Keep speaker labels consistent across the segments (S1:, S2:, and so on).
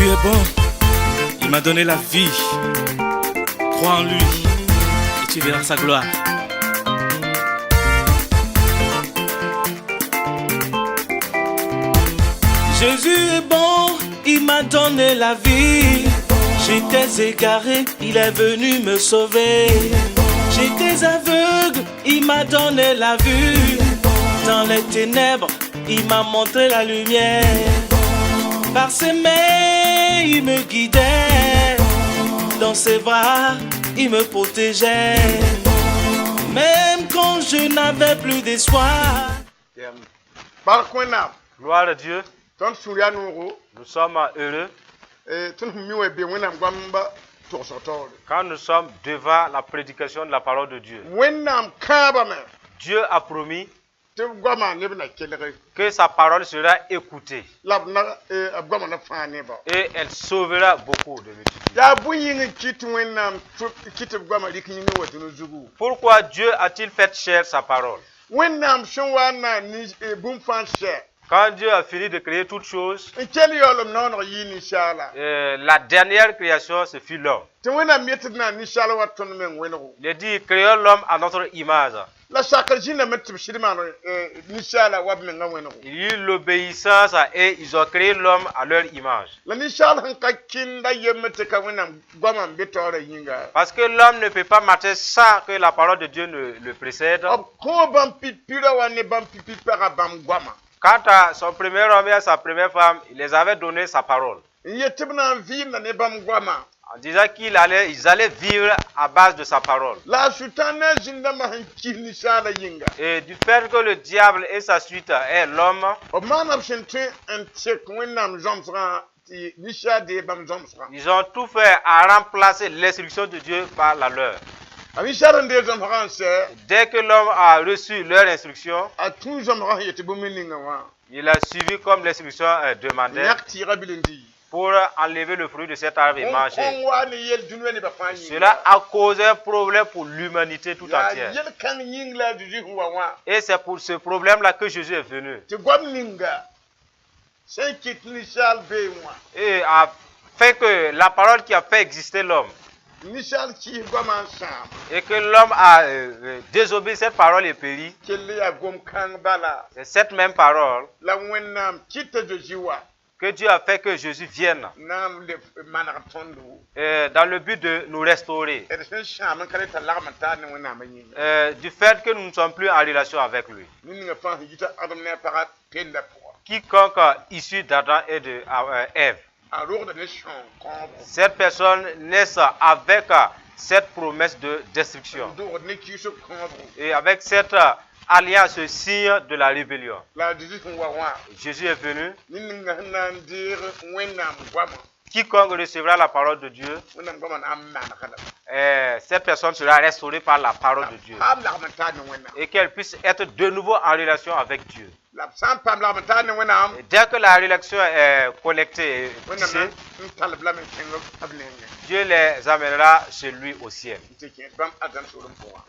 S1: est bon, il m'a donné la vie. Crois en lui et tu verras sa gloire. Jésus est bon, il m'a donné la vie. J'étais égaré, il est venu me sauver. J'étais aveugle, il m'a donné la vue. Dans les ténèbres, il m'a montré la lumière. Par ses mains, il me guidait. Dans ses bras, il me protégeait. Même quand je n'avais plus d'espoir.
S2: Gloire à Dieu. Nous sommes heureux quand nous sommes devant la prédication de la parole de Dieu. Dieu a promis que sa parole sera écoutée et elle sauvera beaucoup de multitudes. Pourquoi Dieu a-t-il fait chair sa parole? Quand Dieu a fini de créer toutes choses, la dernière création, ce fut l'homme. Il a dit, créons l'homme à notre image. Il y a eu l'obéissance et ils ont créé l'homme à leur image. Parce que l'homme ne peut pas marcher sans que la parole de Dieu ne le précède. Quant à son premier homme et à sa première femme, il les avait donné sa parole. En disant qu'ils allaient vivre à base de sa parole. Et du fait que le diable et sa suite est l'homme, ils ont tout fait à remplacer l'instruction de Dieu par la leur. Dès que l'homme a reçu leur instruction, il a suivi comme l'instruction demandait pour enlever le fruit de cet arbre et manger. Cela a causé un problème pour l'humanité tout entière. Et c'est pour ce problème-là que Jésus est venu. Et a fait que la parole qui a fait exister l'homme, et que l'homme a désobéi cette parole et péri, c'est cette même parole que Dieu a fait que Jésus vienne dans le but de nous restaurer, du fait que nous ne sommes plus en relation avec lui. Quiconque issu d'Adam et de Ève, cette personne naît avec cette promesse de destruction et avec cette alliance, ce signe de la rébellion. Jésus est venu. Quiconque recevra la parole de Dieu, cette personne sera restaurée par la parole de Dieu et qu'elle puisse être de nouveau en relation avec Dieu. Et dès que la relation est connectée et tissée, Dieu les amènera chez lui au ciel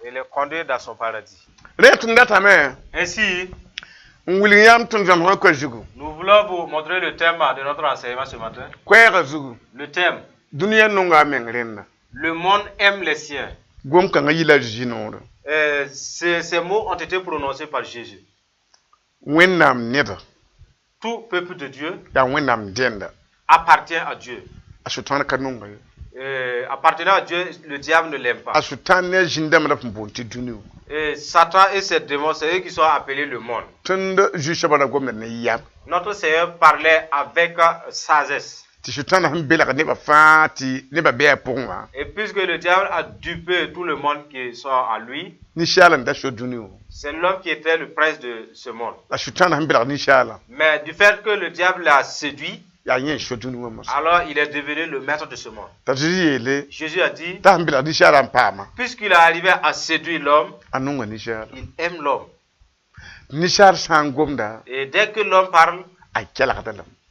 S2: et les conduire dans son paradis. Ainsi, nous voulons vous montrer le thème de notre enseignement ce matin. Le thème: le monde aime les siens. Ces mots ont été prononcés par Jésus. Tout peuple de Dieu appartient à Dieu. Appartenant à Dieu, le diable ne l'aime pas. Et Satan et ses démons, c'est eux qui sont appelés le monde. Notre Seigneur parlait avec sagesse. Et puisque le diable a dupé tout le monde qui sont à lui, c'est l'homme qui était le prince de ce monde. Mais du fait que le diable l'a séduit, alors il est devenu le maître de ce monde. Jésus a dit, puisqu'il est arrivé à séduire l'homme, il aime l'homme. Et dès que l'homme parle,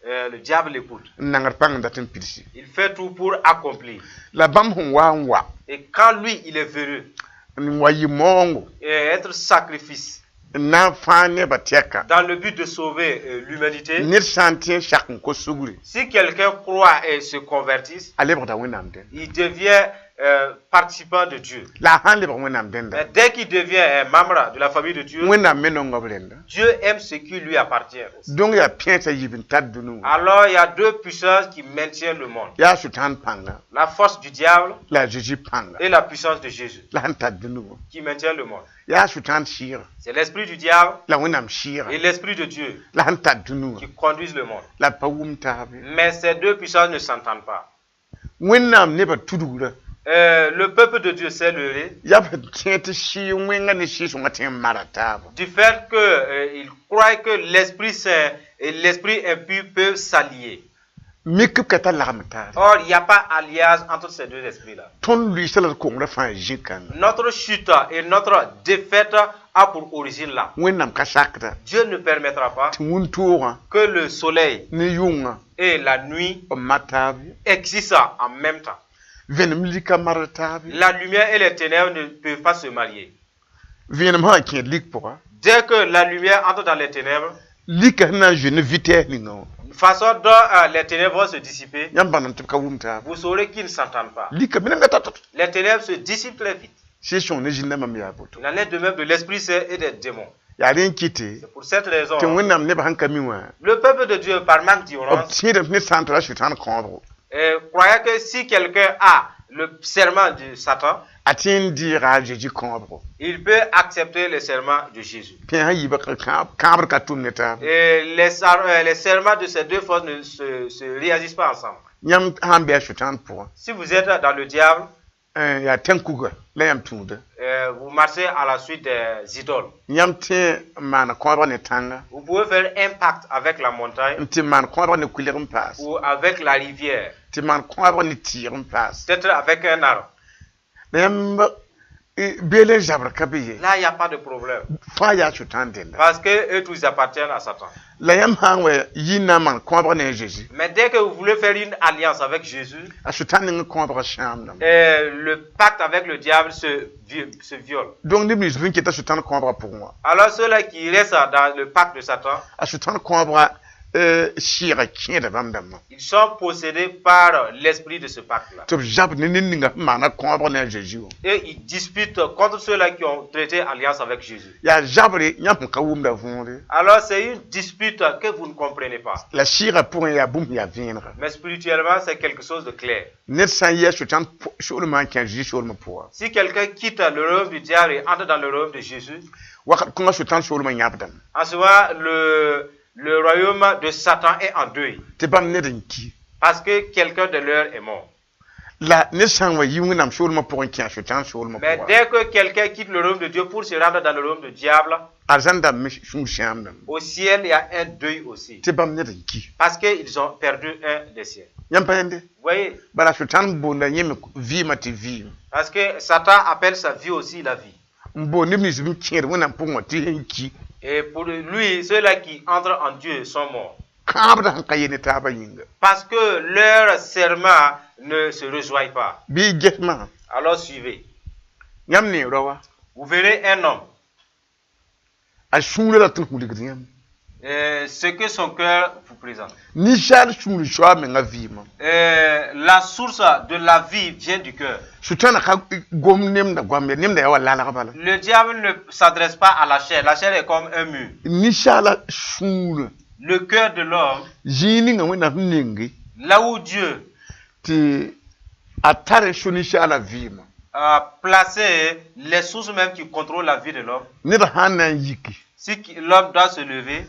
S2: le diable l'écoute. Il fait tout pour accomplir. Et quand lui, il est venu et être sacrifice, dans le but de sauver l'humanité. Si quelqu'un croit et se convertisse, il devient participant de Dieu. Mais dès qu'il devient un membre de la famille de Dieu, Dieu aime ce qui lui appartient aussi. Alors il y a deux puissances qui maintiennent le monde. La force du diable et la puissance de Jésus qui maintient le monde. C'est l'esprit du diable et l'esprit de Dieu qui conduisent le monde. Mais ces deux puissances ne s'entendent pas. Le peuple de Dieu s'est levé du fait qu'il croit que l'Esprit Saint et l'Esprit impur peuvent s'allier. Or, il n'y a pas alliage entre ces deux esprits-là. Notre chute et notre défaite a pour origine là. Dieu ne permettra pas que le soleil et la nuit existent en même temps. La lumière et les ténèbres ne peuvent pas se marier. Dès que la lumière entre dans les ténèbres, de façon dont les ténèbres vont se dissiper, vous saurez qu'ils ne s'entendent pas. Les ténèbres se dissipent très vite. Il en est de même de l'Esprit Saint et des démons. C'est pour cette raison, le peuple de Dieu, par manque d'ignorance, croyait que si quelqu'un a le serment de Satan, il peut accepter le serment de Jésus. Et les serments de ces deux forces ne se réagissent pas ensemble. Si vous êtes dans le diable, vous marchez à la suite des idoles. Vous pouvez faire un pacte avec la montagne ou avec la rivière, peut-être avec un arbre. Là, il n'y a pas de problème. Parce que eux tous appartiennent à Satan. Mais dès que vous voulez faire une alliance avec Jésus, le pacte avec le diable se viole. Alors ceux-là qui restent dans le pacte de Satan, ils sont possédés par l'esprit de ce pacte-là. Et ils disputent contre ceux-là qui ont traité alliance avec Jésus. Alors c'est une dispute que vous ne comprenez pas. Mais spirituellement, c'est quelque chose de clair. Si quelqu'un quitte le royaume du diable et entre dans le royaume de Jésus, en ce moment, le royaume de Satan est en deuil. Parce que quelqu'un de leur est mort. Mais dès que quelqu'un quitte le royaume de Dieu pour se rendre dans le royaume du diable, au ciel, il y a un deuil aussi. Parce qu'ils ont perdu un des siens. Vous voyez? Parce que Satan appelle sa vie aussi la vie. Et pour lui, ceux-là qui entrent en Dieu sont morts. Parce que leur serment ne se rejoignent pas. Alors suivez. Vous verrez un homme. Ce que son cœur vous présente. La source de la vie vient du cœur. Le diable ne s'adresse pas à la chair. La chair est comme un mur. Le cœur de l'homme, là où Dieu a placé les sources même qui contrôlent la vie de l'homme. Si l'homme doit se lever,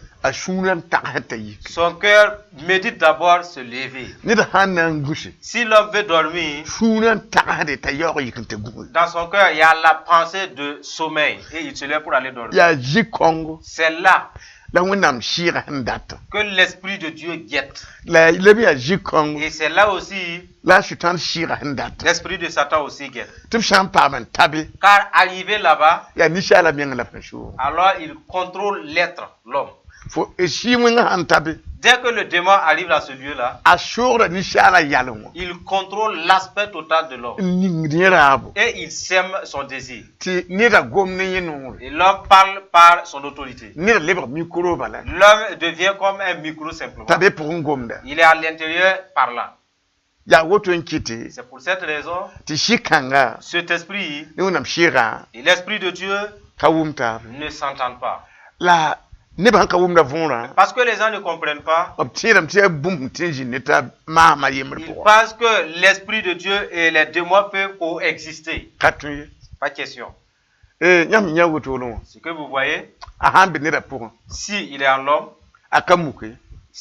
S2: son cœur médite d'abord se lever. Si l'homme veut dormir, dans son cœur, il y a la pensée de sommeil et il se lève pour aller dormir. C'est là que l'esprit de Dieu guette. Et c'est là aussi l'esprit de Satan aussi guette. Car arrivé là-bas, alors il contrôle l'être, l'homme. Dès que le démon arrive à ce lieu-là, il contrôle l'aspect total de l'homme. Et il sème son désir. Et l'homme parle par son autorité. L'homme devient comme un micro simplement. Il est à l'intérieur parlant. C'est pour cette raison cet esprit et l'esprit de Dieu ne s'entendent pas. Parce que les gens ne comprennent pas. Ils pensent que l'esprit de Dieu et les démons peuvent coexister. Pas question. Ce que vous voyez, si il est en l'homme,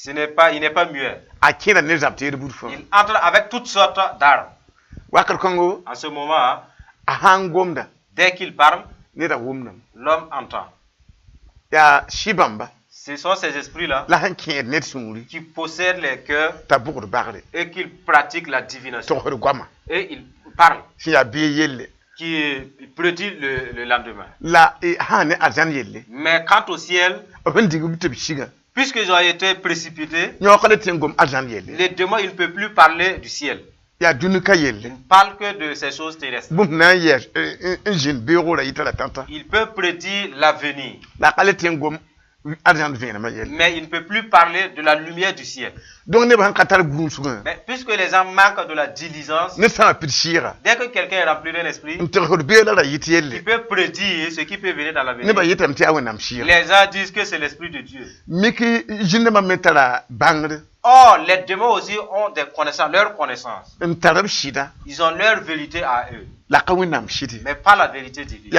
S2: il n'est pas muet. Il entre avec toutes sortes d'armes. En ce moment, dès qu'il parle, l'homme entend. Ce sont ces esprits-là qui possèdent les cœurs et qui pratiquent la divination. Et ils parlent, qui prédit le lendemain. Mais quant au ciel, puisqu'ils ont été précipités, les démons, ils ne peuvent plus parler du ciel. Ils ne parlent que de ces choses terrestres. Il peut prédire l'avenir. Mais il ne peut plus parler de la lumière du ciel. Mais puisque les gens manquent de la diligence, dès que quelqu'un est rempli d'un esprit, il peut prédire ce qui peut venir dans l'avenir. Les gens disent que c'est l'esprit de Dieu. Or, les démons aussi ont des connaissances, leurs connaissances. Ils ont leur vérité à eux. Mais pas la vérité divine.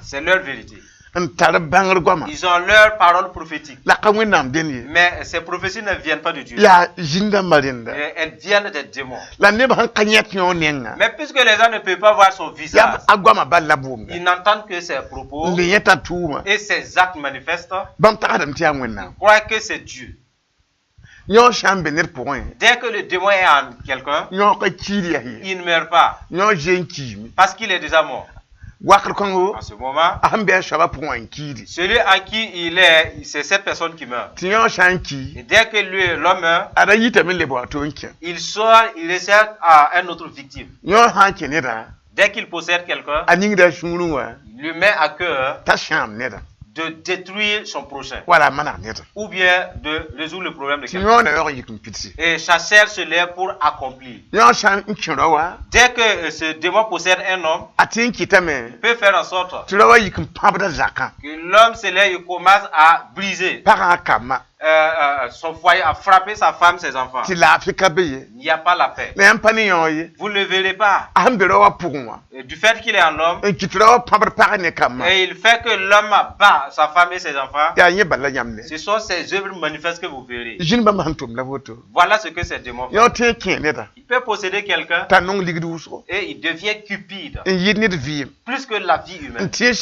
S2: C'est leur vérité. Ils ont leur parole prophétique. Mais ces prophéties ne viennent pas de Dieu. Elles viennent des démons. Mais puisque les gens ne peuvent pas voir son visage, ils n'entendent que ses propos et ses actes manifestes. Ils croient que c'est Dieu. Dès que le démon est en quelqu'un, il ne meurt pas. Parce qu'il est déjà mort. En ce moment, celui à qui il est, c'est cette personne qui meurt. Et dès que l'homme meurt, il sort, il essaie à une autre victime. Dès qu'il possède quelqu'un, il lui met à cœur de détruire son prochain. Ou bien de résoudre le problème de quelqu'un. Et chasseur se lève pour accomplir. Dès que ce démon possède un homme, il peut faire en sorte que l'homme se lève et commence à briser son foyer, à frapper sa femme, ses enfants. Il n'y a pas la paix. Vous ne le verrez pas. Et du fait qu'il est un homme, et il fait que l'homme bat sa femme et ses enfants, ce sont ces œuvres manifestes que vous verrez. Voilà ce que ces démons font. Il peut posséder quelqu'un et il devient cupide. Plus que la vie humaine. Il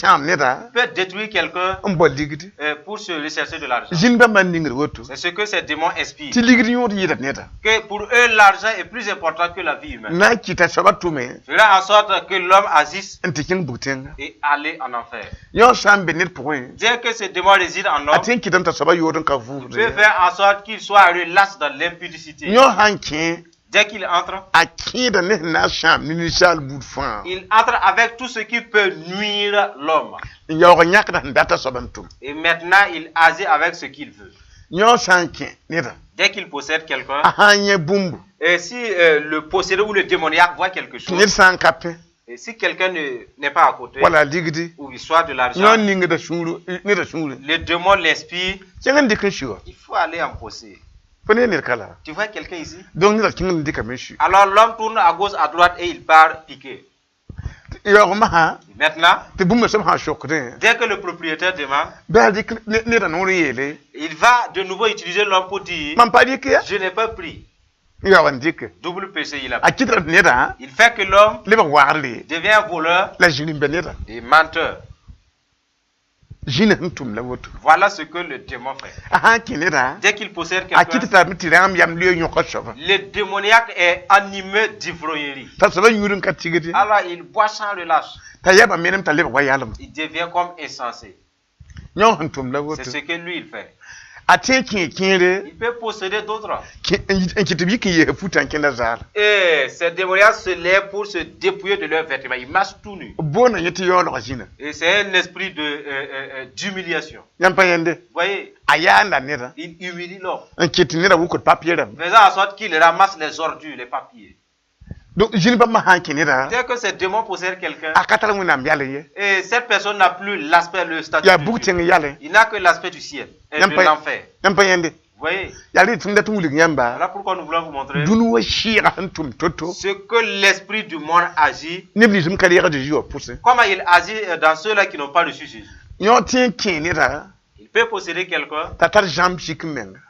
S2: peut détruire quelqu'un pour se rechercher de l'argent. C'est ce que ces démons inspirent. Que pour eux, l'argent est plus important que la vie humaine. Cela en sorte que l'homme agisse et aller en enfer. Dès que ces démons résident en homme, il peut faire en sorte qu'il soit relâché dans l'impudicité. Dès qu'il entre, il entre avec tout ce qui peut nuire l'homme. Et maintenant, il agit avec ce qu'il veut. Dès qu'il possède quelqu'un, et si le possédeur ou le démoniaque voit quelque chose, et si quelqu'un n'est pas à côté, ou il soit de l'argent, le démon l'inspire, il faut aller en posséder. Tu vois quelqu'un ici? Alors l'homme tourne à gauche, à droite et il part piquer. Maintenant, dès que le propriétaire demande, il va de nouveau utiliser l'homme pour dire je n'ai pas pris. Double péché il a pris. Il fait que l'homme devient voleur et menteur. Voilà ce que le démon fait. Dès qu'il possède quelqu'un, le démoniaque est animé d'ivrognerie. Alors il boit sans relâche. Il devient comme insensé. C'est ce que lui il fait.
S1: Il
S2: peut posséder d'autres. Et ces démoniaques se lèvent pour se dépouiller de leurs vêtements. Ils marchent tout nus. Et c'est un esprit d'humiliation. Vous voyez, il humilie l'homme. Faisant en sorte qu'il ramasse les ordures, les papiers.
S1: Donc, je ne peux pas m'en
S2: dès que ce démon possède quelqu'un, et cette personne n'a plus l'aspect, le statut du ciel. Il n'a que l'aspect du ciel et de l'enfer. Vous voyez? Voilà pourquoi nous voulons vous montrer ce que l'esprit du monde agit. Comment il agit dans ceux-là qui n'ont pas reçu Jésus. Il peut posséder quelqu'un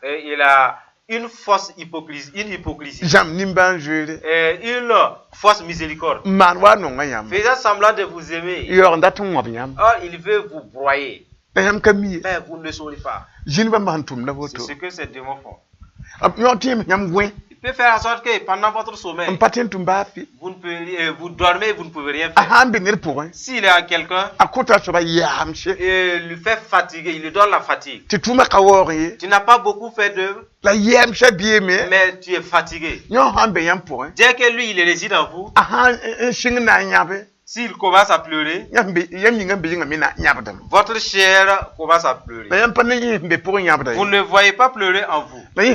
S2: et il a une fausse hypocrisie, une fausse miséricorde. Faisant semblant de vous aimer. Or, il veut vous broyer. Mais vous ne le saurez pas. C'est ce que ces démons font. Il peut faire en sorte que pendant votre sommeil, vous dormez et vous ne pouvez rien faire. S'il est à quelqu'un, il lui fait fatiguer, il lui donne la fatigue. Tu n'as pas beaucoup fait d'œuvre, mais tu es fatigué. Dès que lui, il réside en vous, s'il commence à pleurer, votre chair commence à pleurer. Vous ne le voyez pas pleurer en vous. Mais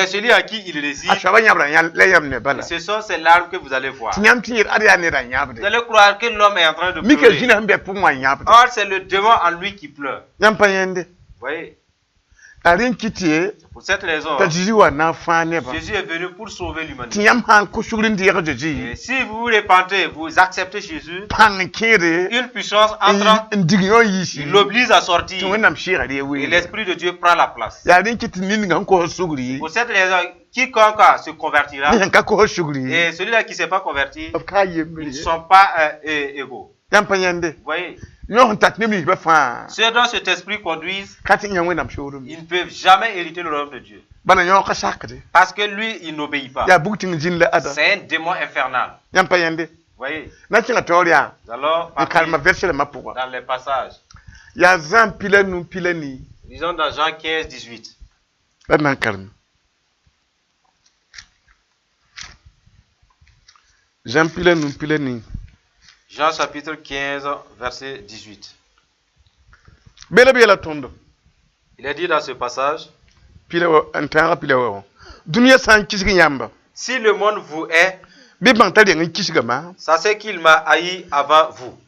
S2: celui à qui il réside, ce sont ces larmes que vous allez voir. Vous allez croire que l'homme est en train de pleurer. Or, c'est le démon en lui qui pleure. Vous voyez? Pour cette raison, Jésus est venu pour sauver l'humanité. Et si vous vous repentez, vous acceptez Jésus, une puissance entre, il l'oblige à sortir. Et l'Esprit de Dieu prend la place. Pour cette raison, quiconque se convertira, et celui-là qui ne s'est pas converti, ils ne sont pas égaux. Vous voyez? Ceux dont cet esprit conduise, ils ne peuvent jamais hériter le royaume de Dieu. Parce que lui, il n'obéit pas. C'est un démon infernal. Vous voyez? Alors, dans les passages, disons dans Jean 15, 18. Jean chapitre 15, verset 18. Il est dit dans ce passage, si le monde vous hait, sachez qu'il m'a haï avant vous.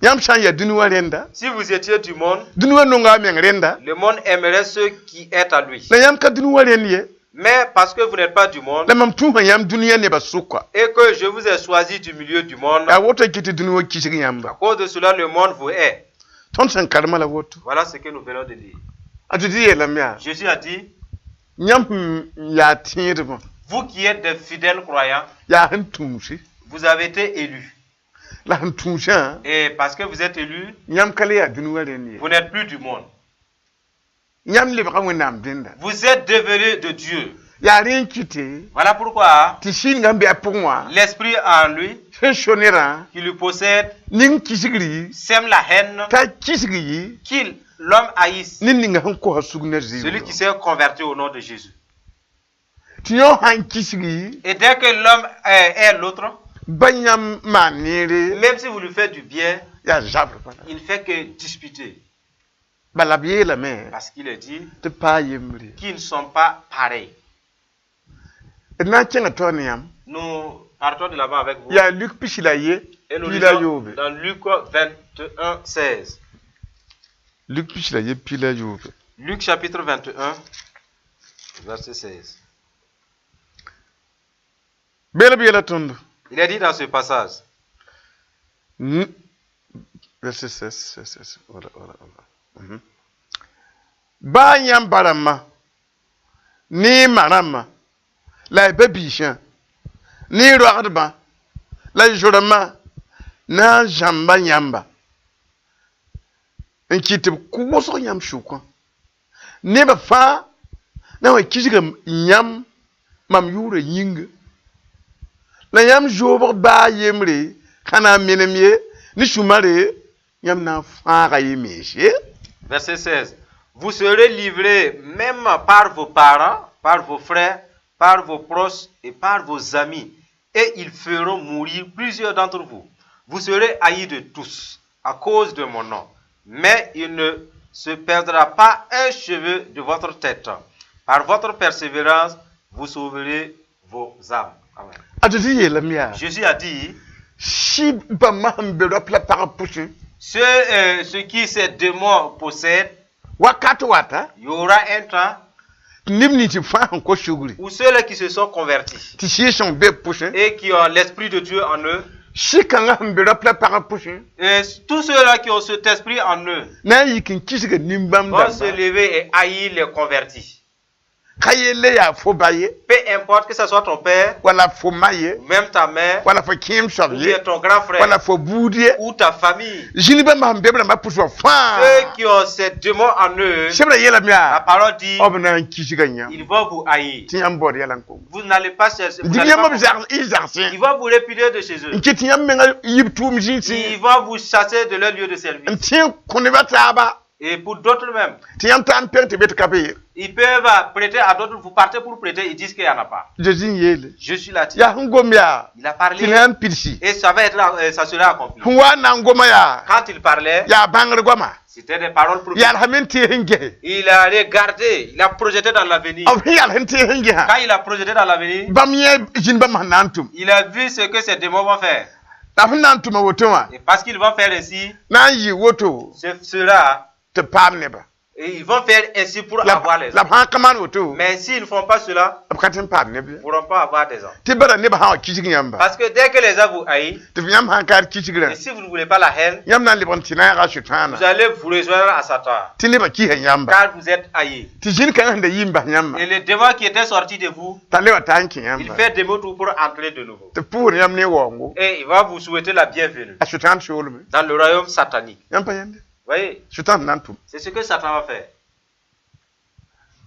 S2: Si vous étiez du monde, le monde aimerait ceux qui sont à lui. Mais parce que vous n'êtes pas du monde, et que je vous ai choisi du milieu du monde, à cause de cela, le monde vous hait. Voilà ce que nous venons de lire. Jésus a dit, vous qui êtes des fidèles croyants, vous avez été élus. Et parce que vous êtes élus, vous n'êtes plus du monde. Vous êtes devenus de Dieu. Voilà pourquoi l'esprit en lui, qui le possède, sème la haine, qu'il l'homme haïsse celui qui s'est converti au nom de Jésus. Et dès que l'homme est l'autre, même si vous lui faites du bien, il ne fait que disputer. Parce qu'il est dit qu'ils ne sont pas pareils. Nous partons de là-bas avec vous. Et nous lisons dans Luc 21, 16. Luc chapitre 21, verset 16. Il est dit dans ce passage.
S1: Verset 16. Voilà. Bayam barama ni marama la bebisha ni roadba la jorama na jamba nyamba enkite kuwoso nyam shuko ne ba fa na wa kijiga nyam mam yure yinga la nyam jobo ba yemre kana menemye ni shumare nyam na fa ga yemeshe
S2: Verset 16. Vous serez livrés même par vos parents, par vos frères, par vos proches et par vos amis, et ils feront mourir plusieurs d'entre vous. Vous serez haïs de tous à cause de mon nom, mais il ne se perdra pas un cheveu de votre tête. Par votre persévérance, vous sauverez vos âmes. Amen. Jésus a dit, ce qui ces démons possèdent, il y aura un temps où ceux-là qui se sont convertis et qui ont l'Esprit de Dieu en eux, et tous ceux-là qui ont cet esprit en eux vont se lever et haïr les convertis. Peu importe que ce soit ton père, même ta mère, ou bien ton grand frère, ou ta famille, ceux qui ont ces démons en eux, la parole dit, ils vont vous haïr. Vous n'allez pas chercher. Ils vont vous répudier de chez eux. Ils vont vous chasser de leur lieu de service. Et pour d'autres même, ils peuvent prêter à d'autres, vous partez pour prêter, ils disent qu'il n'y en a pas. Je suis là. Il a parlé et ça sera accompli. Quand il parlait, c'était des paroles prophétiques. Il a regardé, il a projeté dans l'avenir. Quand il a projeté dans l'avenir, il a vu ce que ces démons vont faire. Et parce qu'ils vont faire ainsi, ce sera. Et ils vont faire ainsi pour avoir les hommes. Mais s'ils ne font pas cela, ils ne pourront pas avoir des hommes. Parce que dès que les hommes vous haïssent, et si vous ne voulez pas la haine, vous allez vous rejoindre à Satan. Car vous êtes haïs. Et le démon qui était sorti de vous, il fait des mots pour entrer de nouveau. Et il va vous souhaiter la bienvenue dans le royaume satanique. Voyez, c'est ce que Satan va faire.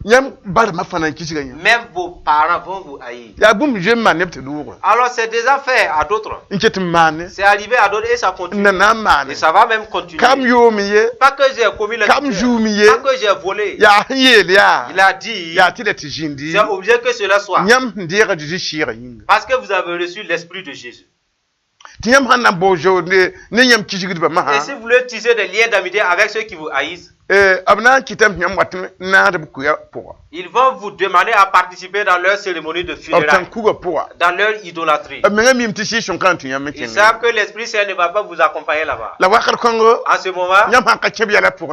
S2: Même vos parents vont vous haïr. Alors c'est déjà fait à d'autres. C'est arrivé à d'autres et ça continue. Et ça va même continuer. Pas que j'ai commis le péché, pas que j'ai volé. Il a dit, c'est obligé que cela soit. Parce que vous avez reçu l'Esprit de Jésus. Et si vous voulez tisser des liens d'amitié avec ceux qui vous haïssent, ils vont vous demander à participer dans leur cérémonie de funérailles, dans leur idolâtrie. Ils savent que l'Esprit Saint ne va pas vous accompagner là-bas. En ce moment,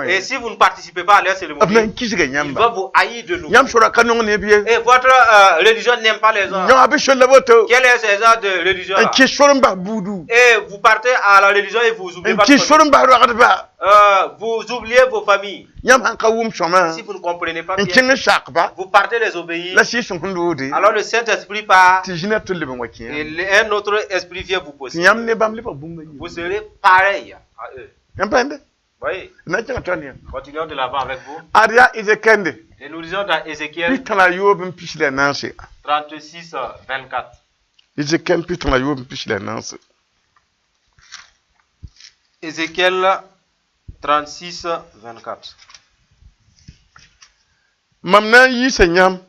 S2: et si vous ne participez pas à leur cérémonie, ils vont vous haïr de nouveau. Et votre religion n'aime pas les gens. Quel est ce genre de religion là? Et vous partez à la religion et vous oubliez votre famille. Vous oubliez vos familles. Si vous ne comprenez pas bien, vous partez les obéir. Alors le Saint-Esprit part et un autre esprit vient vous posséder. Vous serez pareil à eux. Voyez. Continuons de l'avant avec vous. Et nous lisons dans Ézéchiel 36, 24. Ézéchiel 36, 24.
S3: Mamna yi senyam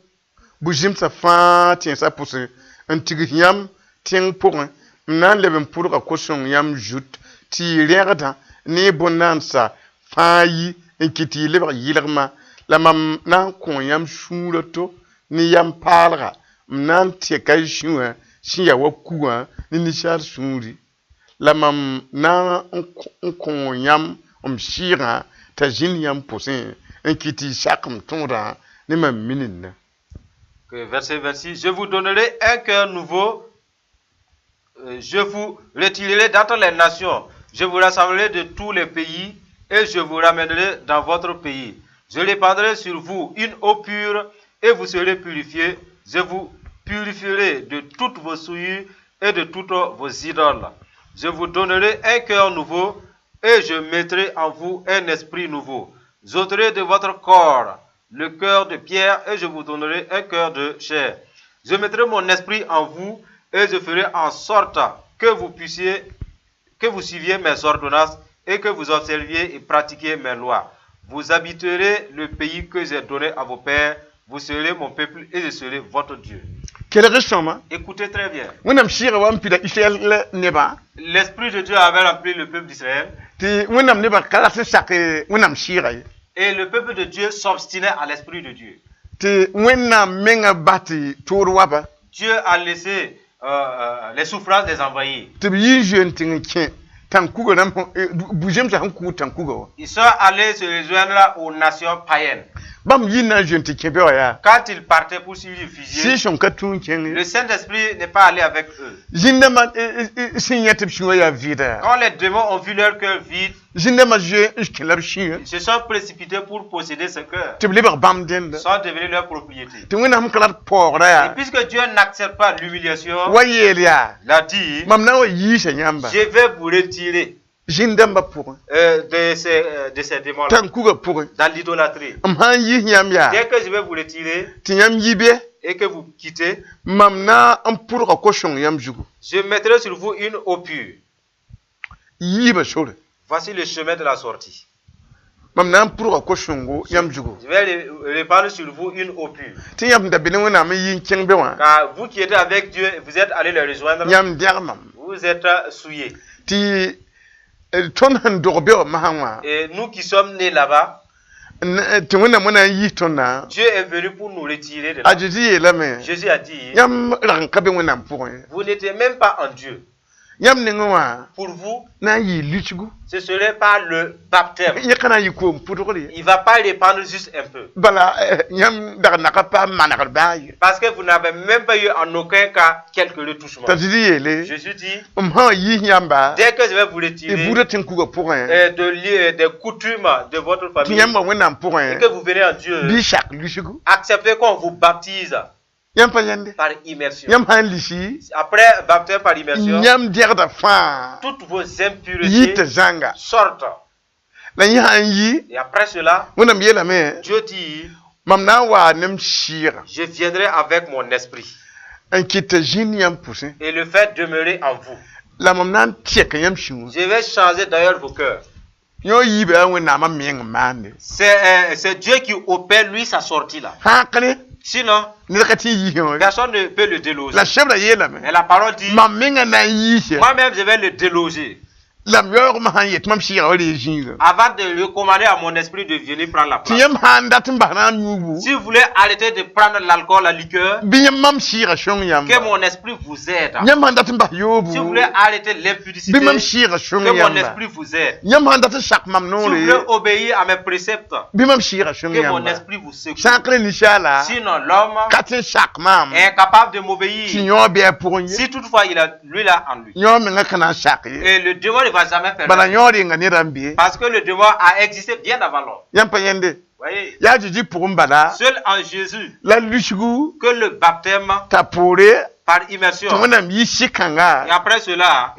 S3: bujim sa fa tien sa pousse un tigriam tien pour nan leben pour ka koson yam jut ti lerda ne bonansa fa yi enkiti leber yilma la mam nan kon yam shuloto ni yam palra nan tie kai shuwa shi ya wakuwa ni shar shuri la mam nan kon yam shira ta jin yam pousse enkiti shakum tonda.
S2: Verset 26. Je vous donnerai un cœur nouveau. Je vous retirerai d'entre les nations. Je vous rassemblerai de tous les pays et je vous ramènerai dans votre pays. Je répandrai sur vous une eau pure et vous serez purifiés. Je vous purifierai de toutes vos souillures et de toutes vos idoles. Je vous donnerai un cœur nouveau et je mettrai en vous un esprit nouveau. J'ôterai de votre corps le cœur de pierre et je vous donnerai un cœur de chair. Je mettrai mon esprit en vous et je ferai en sorte que vous suiviez mes ordonnances et que vous observiez et pratiquiez mes lois. Vous habiterez le pays que j'ai donné à vos pères. Vous serez mon peuple et je serai votre Dieu. Écoutez très bien. L'Esprit de Dieu avait rempli le peuple d'Israël. Et le peuple de Dieu s'obstinait à l'Esprit de Dieu. Dieu a laissé les souffrances des envahis. Ils sont allés se rejoindre aux nations païennes. Quand ils partaient pour s'y réfugier, le Saint-Esprit n'est pas allé avec eux. Quand les démons ont vu leur cœur vide, ils se sont précipités pour posséder ce cœur. Ils sont devenus leur propriété. Et puisque Dieu n'accepte pas l'humiliation, il a dit, je vais vous retirer de ces démons-là dans l'idolâtrie. Dès que je vais vous retirer et que vous quittez, je mettrai sur vous une eau pure. Voici le chemin de la sortie. Je vais répandre sur vous une eau pure. Car vous qui êtes avec Dieu, vous êtes allés le rejoindre. Vous êtes souillés. Et nous qui sommes nés là-bas, Dieu est venu pour nous retirer de là. Jésus a dit, vous n'étiez même pas en Dieu. Pour vous, ce serait pas le baptême. Il ne va pas répandre juste un peu. Parce que vous n'avez même pas eu en aucun cas quelques retouchements. Jésus dit, dès que je vais vous retirer des coutumes de votre famille et que vous venez en Dieu, acceptez qu'on vous baptise par immersion. Après baptême par immersion, toutes vos impuretés sortent. Et après cela, Dieu dit, je viendrai avec mon esprit et le fait demeurer en vous. Je vais changer d'ailleurs vos cœurs. C'est Dieu qui opère lui sa sortie là. Sinon, personne ne peut le déloger. Et la parole dit, moi-même je vais le déloger. Avant de recommander à mon esprit de venir prendre la place. Si vous voulez arrêter de prendre l'alcool, la liqueur, que mon esprit vous aide. Si vous voulez arrêter l'impudicité, que mon esprit vous aide. Si vous voulez obéir à mes préceptes, que mon esprit vous secoue. Sinon, l'homme est incapable de m'obéir. Si toutefois il a lui là en lui. Et le démon ne va jamais faire ça. Parce que le démon a existé bien avant l'homme. Voyez? Seul en Jésus que le baptême par immersion. Et après cela,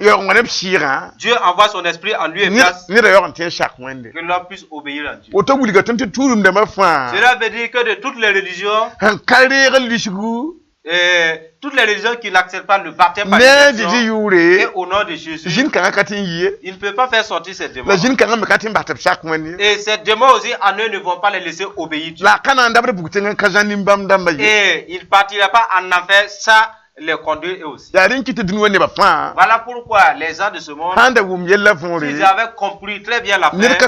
S2: Dieu envoie son esprit en lui et place que l'homme puisse obéir à Dieu. Cela veut dire que de toutes les religions, toutes les religions qui n'acceptent pas le baptême par immersion et au nom de Jésus, il ne peut pas faire sortir ces démons. Et ces démons aussi, en eux, ne vont pas les laisser obéir Dieu. Et il ne partira pas en enfer, ça les conduire eux aussi. Voilà pourquoi les gens de ce monde, s'ils avaient compris très bien l'affaire,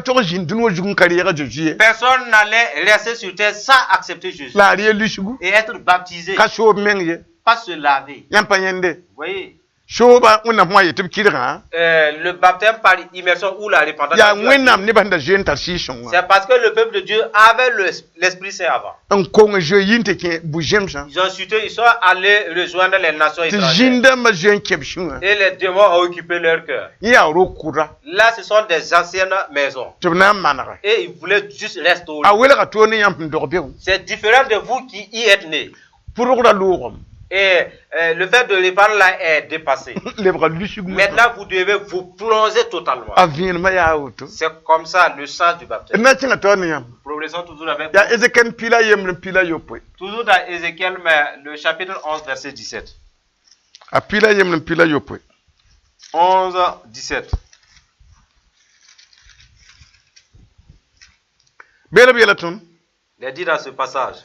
S2: personne n'allait rester sur terre sans accepter Jésus et être baptisé, pas se laver. Vous voyez? Le baptême par immersion ou la repentance, c'est parce que le peuple de Dieu avait l'Esprit Saint avant. Ils ont chuté, ils sont allés rejoindre les nations étrangères. Et les démons ont occupé leur cœur. Là, ce sont des anciennes maisons. Et ils voulaient juste restaurer. C'est différent de vous qui y êtes nés. Et le fait de répandre là est dépassé. Maintenant, vous devez vous plonger totalement. C'est comme ça le sens du baptême. Progressons toujours avec vous. Toujours dans Ézéchiel, mais le chapitre 11, verset 17. 11, 17. Il est dit dans ce passage.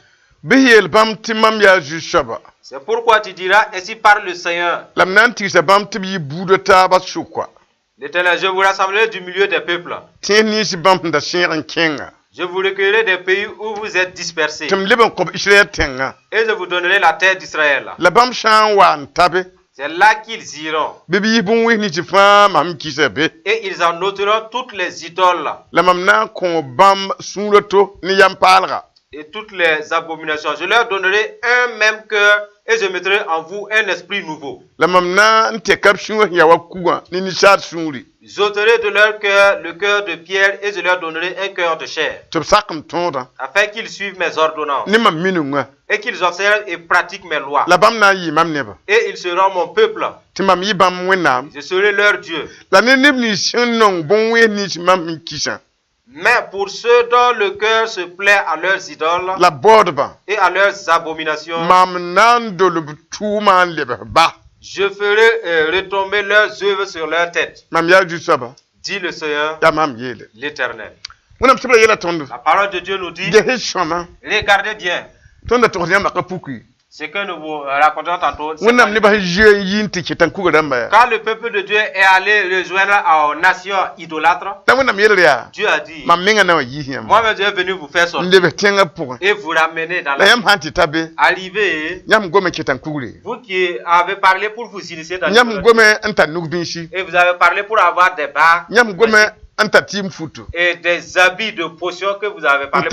S3: C'est
S2: pourquoi tu diras, ainsi parle le Seigneur. L'Éternel, je vous rassemblerai du milieu des peuples. Je vous recueillerai des pays où vous êtes dispersés. Et je vous donnerai la terre d'Israël. C'est là qu'ils iront. Et ils en ôteront toutes les idoles. Et toutes les abominations. Je leur donnerai un même cœur et je mettrai en vous un esprit nouveau. J'ôterai de leur cœur le cœur de pierre et je leur donnerai un cœur de chair. Afin qu'ils suivent mes ordonnances. Et qu'ils observent et pratiquent mes lois. Et ils seront mon peuple. Je serai leur Dieu. Mais pour ceux dont le cœur se plaît à leurs idoles et à leurs abominations, je ferai retomber leurs œuvres sur leur tête. Dit le Seigneur, l'Éternel. La parole de Dieu nous dit, regardez bien. C'est que nous vous racontons tantôt. Quand le peuple de Dieu est allé rejoindre aux nations idolâtres, Dieu a dit, moi-même je suis venu vous faire sortir et vous ramener dans la vie. Arrivez, vous qui avez parlé pour vous initier dans le et vous avez parlé pour avoir des bas et des habits de potion que vous avez parlé.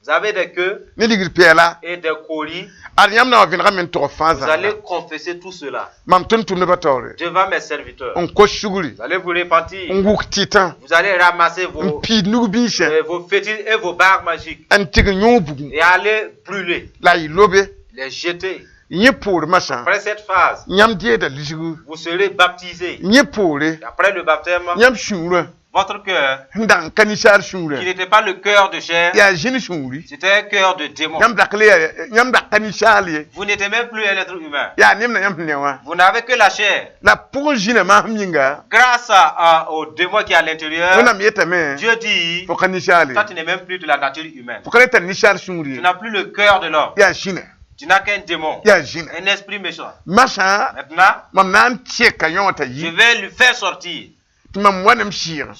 S2: Vous avez des queues et des colis. Vous allez confesser tout cela devant mes serviteurs. Vous allez vous repentir. Vous allez ramasser vos fétiches et vos barres magiques et aller brûler, les jeter. Après cette phase, vous serez baptisés. Après le baptême, votre cœur, qui n'était pas le cœur de chair, c'était un cœur de démon. Vous n'étiez même plus un être humain. Vous n'avez que la chair. Grâce au démon qui est à l'intérieur, Dieu dit, toi tu n'es même plus de la nature humaine. Tu n'as plus le cœur de l'homme. Tu n'as qu'un démon, un esprit méchant. Maintenant, je vais lui faire sortir. Je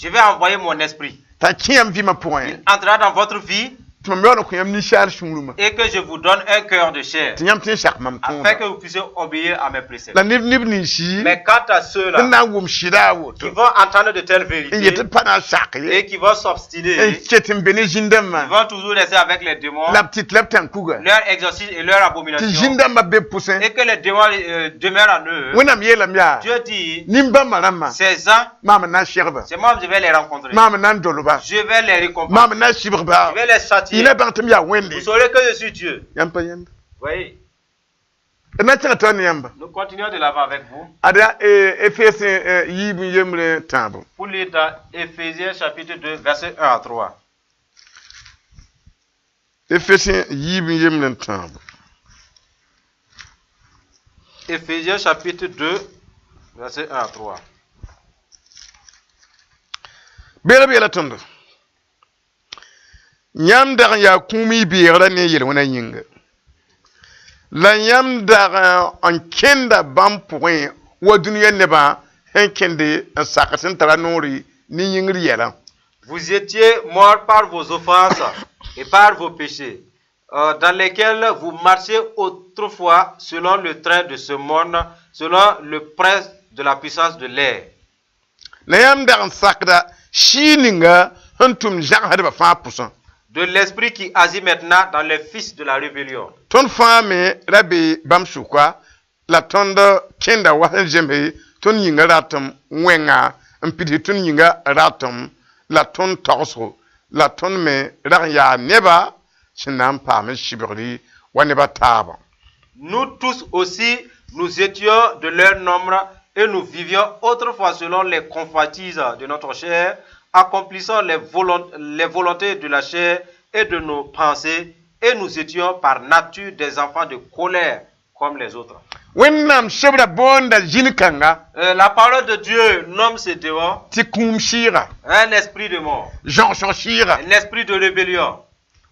S2: vais envoyer mon esprit. Il entrera dans votre vie et que je vous donne un cœur de chair afin que vous puissiez obéir à mes préceptes. Mais quant à ceux-là qui vont entendre de telles vérités et qui vont s'obstiner, ils vont toujours rester avec les démons, leur exorcisme et leur abomination, et que les démons demeurent en eux. Dieu dit, ces ans, c'est moi qui vais les rencontrer. Je vais les récompenser. Je vais les châtier. Vous saurez que je suis Dieu. Oui. Nous continuons de l'avant avec vous. Pour lire dans Éphésiens chapitre 2, verset 1 à 3. Éphésiens chapitre 2, verset 1 à 3. Nyam dar ya kumi biyara ne yelwana yinga la nyam dar an kenda bam point wa dunya ne ba hen kende sakatin tara nori ni yingri yela. Vous étiez morts par vos offenses et par vos péchés dans lesquels vous marchiez autrefois selon le train de ce monde, selon le prince de la puissance de l'air.
S3: La nyam dar sakda shininga hantum jahad ba fa pusan
S2: de l'esprit qui agit maintenant dans les fils de la rébellion.
S3: Ton femme rabbi bamsukwa la tonda kenda wahan jeme ton yinga ratum wenga mpidi ton yinga ratum la ton torso la ton me raya neba chinam parmi shibri waneba taba.
S2: Nous tous aussi nous étions de leur nombre et nous vivions autrefois selon les convoitises de notre chair, accomplissant les volontés de la chair et de nos pensées, et nous étions par nature des enfants de colère comme les autres.
S3: wennam shebra bonda jinkanga
S2: la parole de Dieu nomme ce démon
S3: ti kum shira
S2: un esprit de mort,
S3: Jean shira
S2: un esprit de rébellion.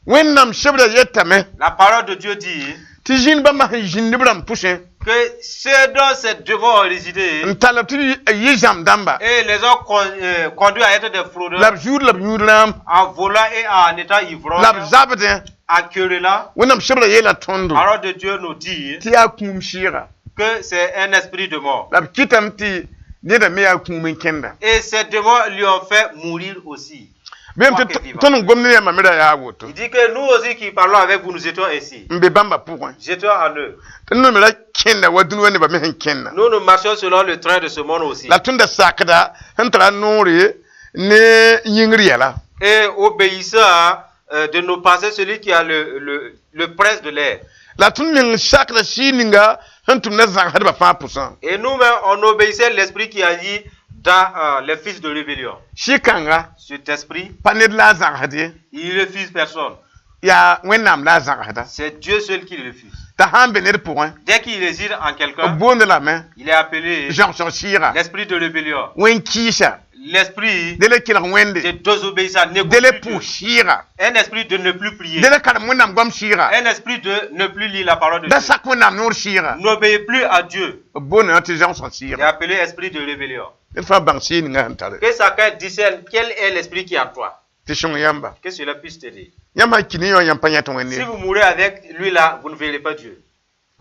S3: wennam shebra yetame
S2: La parole de Dieu dit
S3: ti jin ba ma jin nibram pushe
S2: que ceux dont ces démons ont résidé
S3: ntala ti yijam damba
S2: et les ont conduits à être des fraudeurs
S3: lab jour lab yuram
S2: en volant et en étant ivrogne,
S3: lab zabde
S2: en querellant.
S3: wennam shebra yela tondo
S2: La parole de Dieu nous dit
S3: ti ya kum shira
S2: que c'est un esprit de mort.
S3: lab kitam ti ne da me ya kum kenda
S2: Et ces démons lui ont fait mourir aussi.
S3: même ton gomni ya mamira ya woto
S2: Il dit que nous aussi qui parlons avec vous, nous étions ainsi.
S3: mbe bamba pourquoi
S2: Nous étions en eux.
S3: tanu mera kenda wadun wani ba me kenda
S2: Nous nous marchons selon le train de ce monde aussi.
S3: la tunda sakda hantara nori ne yingri yala
S2: Et obéissant de nos pensées, celui qui a le prince de l'air.
S3: la tun min sakda shininga hantum na zang hadba 100%.
S2: Et nous-mêmes, on obéissait l'esprit qui agit dans les fils de rébellion.
S3: Shikanga
S2: Cet esprit,
S3: paned la zang hadi
S2: il refuse personne.
S3: ya wennam la zang hada
S2: C'est Dieu seul qui le refuse.
S3: ta hambe ne pourquoi
S2: Dès qu'il réside en quelqu'un,
S3: bonde la main
S2: il est appelé
S3: Jean shira
S2: l'esprit de rébellion.
S3: wen kisha
S2: L'esprit
S3: dele kila wende
S2: de désobéissance,
S3: dele
S2: n'écoute plus
S3: pu
S2: Dieu.
S3: shira
S2: Un esprit de ne plus prier.
S3: dele kala wennam gom shira
S2: Un esprit de ne plus lire la parole de
S3: da
S2: Dieu.
S3: sak wennam nur shira
S2: N'obéit plus à Dieu.
S3: bonne intelligence
S2: Il est
S3: shira
S2: appelé esprit de rébellion.
S3: il faut bang shininga hantare
S2: Que chacun discerne quel est l'esprit qui est en toi.
S3: ti shong yamba
S2: Que cela puisse t'aider.
S3: yamba kini yo yampanya to
S2: Si
S3: wende
S2: vous mourrez avec lui là, vous ne verrez pas Dieu.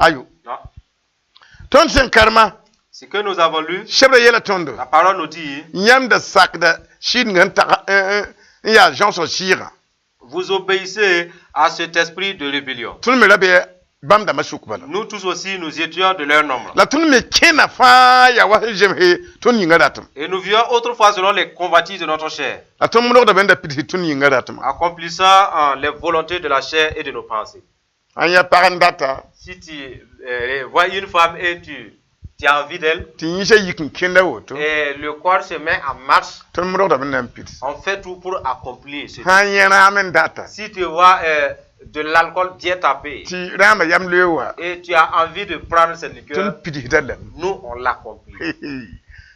S3: ayo
S2: Non.
S3: ton sen karma
S2: Ce que nous avons lu,
S3: shebra yela tondo
S2: la parole nous dit,
S3: yam da sakda shininga ta ya Jean shira
S2: vous obéissez à cet esprit de rébellion.
S3: tun me labe bam da masuk bala
S2: Nous tous aussi, nous étions de leur nombre.
S3: la tun me kena fa ya wa jemhe tun yinga datum
S2: Et nous vivions autrefois selon les convoitises de notre chair,
S3: la tun mo da benda piti tun yinga datum
S2: accomplissant les volontés de la chair et de nos pensées.
S3: anya parandata
S2: Si tu vois une femme et tu as envie d'elle,
S3: ti yisha yikin kenda woto
S2: et le corps se met en marche,
S3: tun mo da benda piti
S2: on fait tout pour accomplir ce
S3: hanya na amen data
S2: Si tu vois de l'alcool bien tapé
S3: ti rama yam lewa
S2: et tu as envie de prendre cette
S3: tun
S2: liqueur,
S3: piti dalam
S2: nous on l'accomplit.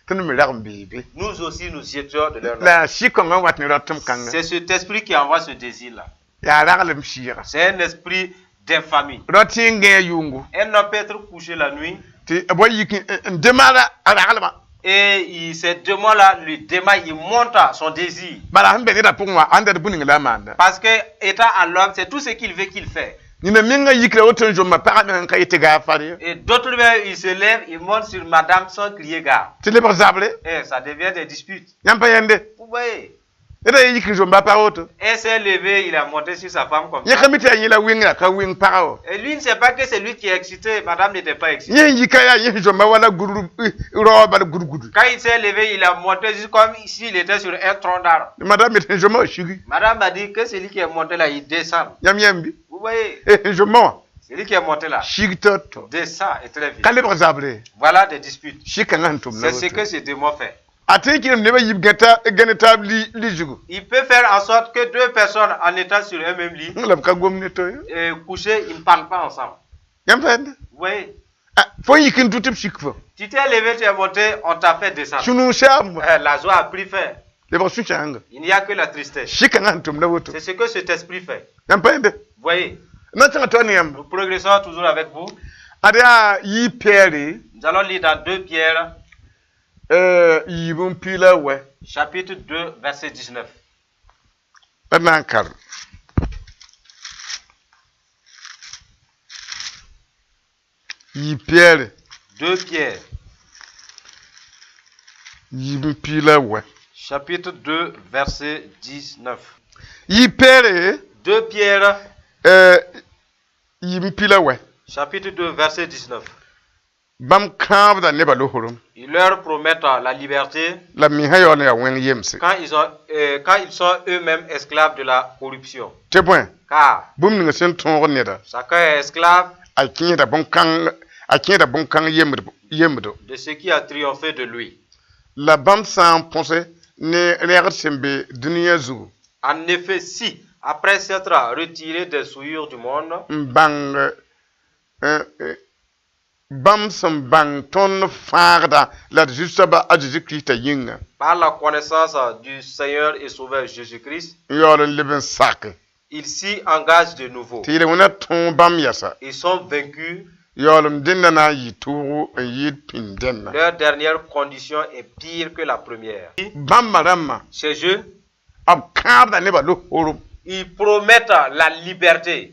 S3: tun me ram bebe
S2: Nous aussi nous étions de leur nom.
S3: la shikonga watni ratum kanga
S2: C'est cet esprit qui envoie ce désir-là.
S3: ya ragalem shira
S2: C'est un esprit d'infamie.
S3: rotinge yungu
S2: Un homme peut être couché la nuit
S3: ti boy yikin demara ragalma
S2: et ces démons-là, le démon, il monte à son désir.
S3: bala hambe ni da pungwa anda buning la manda
S2: Parce que étant à l'homme, c'est tout ce qu'il veut qu'il fait.
S3: ni na minga yikra woton jomma para men kay te ga fari
S2: Et d'autres, ils se lèvent, ils montent sur madame sans crier gare.
S3: ti le par zable
S2: Et ça devient des disputes.
S3: yampa yende
S2: Vous voyez?
S3: ida yikri jomba para woto
S2: Et s'est levé, il a monté sur sa femme comme
S3: ya
S2: ça.
S3: kamita yila winga ka wing para
S2: Et lui ne sait pas que c'est lui qui est excité. Madame n'était pas excitée.
S3: yen yikaya yen jomba wala guru roba guru
S2: Quand il s'est levé, il a monté juste comme s'il était sur un tronc d'arbre.
S3: madame était jomma shigi
S2: Madame a dit que c'est lui qui est monté là, il descend.
S3: yam yambi
S2: Vous voyez?
S3: jomma
S2: C'est lui qui est monté là.
S3: shigi toto
S2: Descend et très vite.
S3: kale par zable
S2: Voilà des disputes.
S3: shika ngantum
S2: C'est ce que ce démon fait.
S3: ateki ne ba yibgata ganata li jugu
S2: Il peut faire en sorte que deux personnes en étant sur un même lit,
S3: nglam ka gomne to
S2: couchés, ils ne parlent pas ensemble.
S3: yam fende
S2: Vous voyez?
S3: fo yikin tutip shikfo
S2: Tu t'es levé, tu es monté, on t'a fait descendre.
S3: sunu sham
S2: La joie a pris fin.
S3: le ba su changa
S2: Il n'y a que la tristesse.
S3: shika ngantum la woto
S2: C'est ce que cet esprit fait.
S3: yam fende
S2: Vous voyez?
S3: na tanga to ne yam
S2: Nous progressons toujours avec vous.
S3: ada yi pere
S2: Nous allons lire dans 2 Pierre,
S3: yibun pila we
S2: chapitre 2, verset 19.
S3: banankar yi pere
S2: 2 Pierre,
S3: yibun pila we
S2: chapitre 2, verset 19.
S3: yi pere
S2: 2 Pierre,
S3: yibun pila we
S2: chapitre 2, verset 19.
S3: bam kambda ne ba lohorum
S2: Ils leur promettent la liberté
S3: la mi hayo ne ya wen yemse
S2: quand ils sont eux-mêmes esclaves de la corruption.
S3: te point
S2: Car
S3: bum ni sen ton ne da
S2: chacun est esclave
S3: a kinye da bon kan yemdo
S2: de ce qui a triomphé de lui.
S3: la bam san ponse ne regat sembe dunia zu
S2: En effet, si, après s'être retiré des souillures du monde,
S3: bang bam sẽn bãng tõnd fãagda la d zu-soaba a Jésus-Kiristã yĩnga.
S2: Par la connaissance du Seigneur et Sauveur Jésus-Christ,
S3: n yaool n leb n sake.
S2: ils s'y engagent de nouveau.
S3: tɩ yel wẽna tõog bãmb yɛsa.
S2: Ils sont vaincus.
S3: yaool m dẽnda na n yɩ toogo n yɩɩd pĩnd dẽnna.
S2: Leur dernière condition est pire que la première.
S3: Bãmba rãmbã
S2: Chez eux,
S3: b kãabda nebã losorum.
S2: ils promettent la liberté,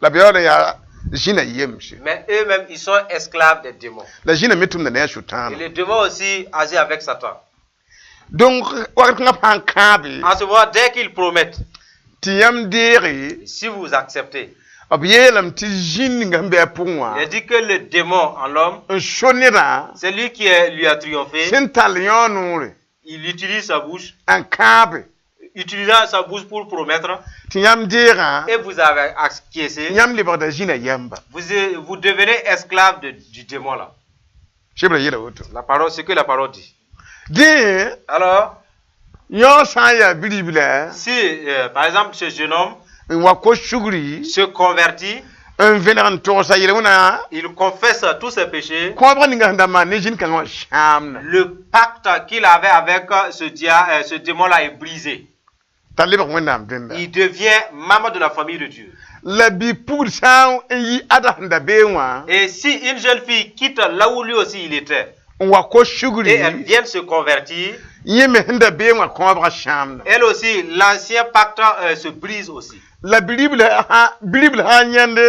S3: la b yaool n yaa zĩna yemse.
S2: mais eux-mêmes, ils sont esclaves des démons.
S3: la zĩna me tʋmda ne a
S2: Et
S3: sʋtãana.
S2: les démons aussi agissent avec Satan.
S3: donc wakat kãngã pãn kãabe
S2: En ce moment, dès qu'ils promettent,
S3: tɩ yãmb deege
S2: si vous acceptez,
S3: b yeelame tɩ zĩn ninga sẽn be a pʋgẽ wã
S2: il est dit que le démon en l'homme,
S3: n so nedã
S2: c'est lui qui lui a triomphé.
S3: sẽn tall yõ noore
S2: Il utilise sa bouche,
S3: n kãabe
S2: utilisant sa bouche pour promettre,
S3: tɩ yãmb deegã
S2: et vous avez acquiescé.
S3: yãmb lebgda zĩna yãmba.
S2: Vous devenez esclave du démon là.
S3: sebra yɩla woto.
S2: La parole, c'est que la parole dit.
S3: dẽ
S2: Alors,
S3: yõ sã n yaa bi-ribla
S2: si par exemple ce jeune homme
S3: n wa kos sugri
S2: se convertit,
S3: n vẽneg n togsa yel wẽna
S2: il confesse tous ses péchés,
S3: kõobg ninga sẽn da maan ne zĩn-kãngã wã sãamna
S2: le pacte qu'il avait avec ce démon-là est brisé.
S3: t'a lebg wẽnnaam dẽnda.
S2: Il devient membre de la famille de Dieu.
S3: la bi-pugd sã n yɩ ada sẽn da beẽ wã
S2: Et si une jeune fille quitte là où lui aussi il était,
S3: n wa kos
S2: et
S3: sugri
S2: elle vient se convertir,
S3: yẽ me sẽn da beẽ wã kõobgã sãamna.
S2: elle aussi, l'ancien pacte se brise aussi.
S3: la bi-ribla sã n yãnd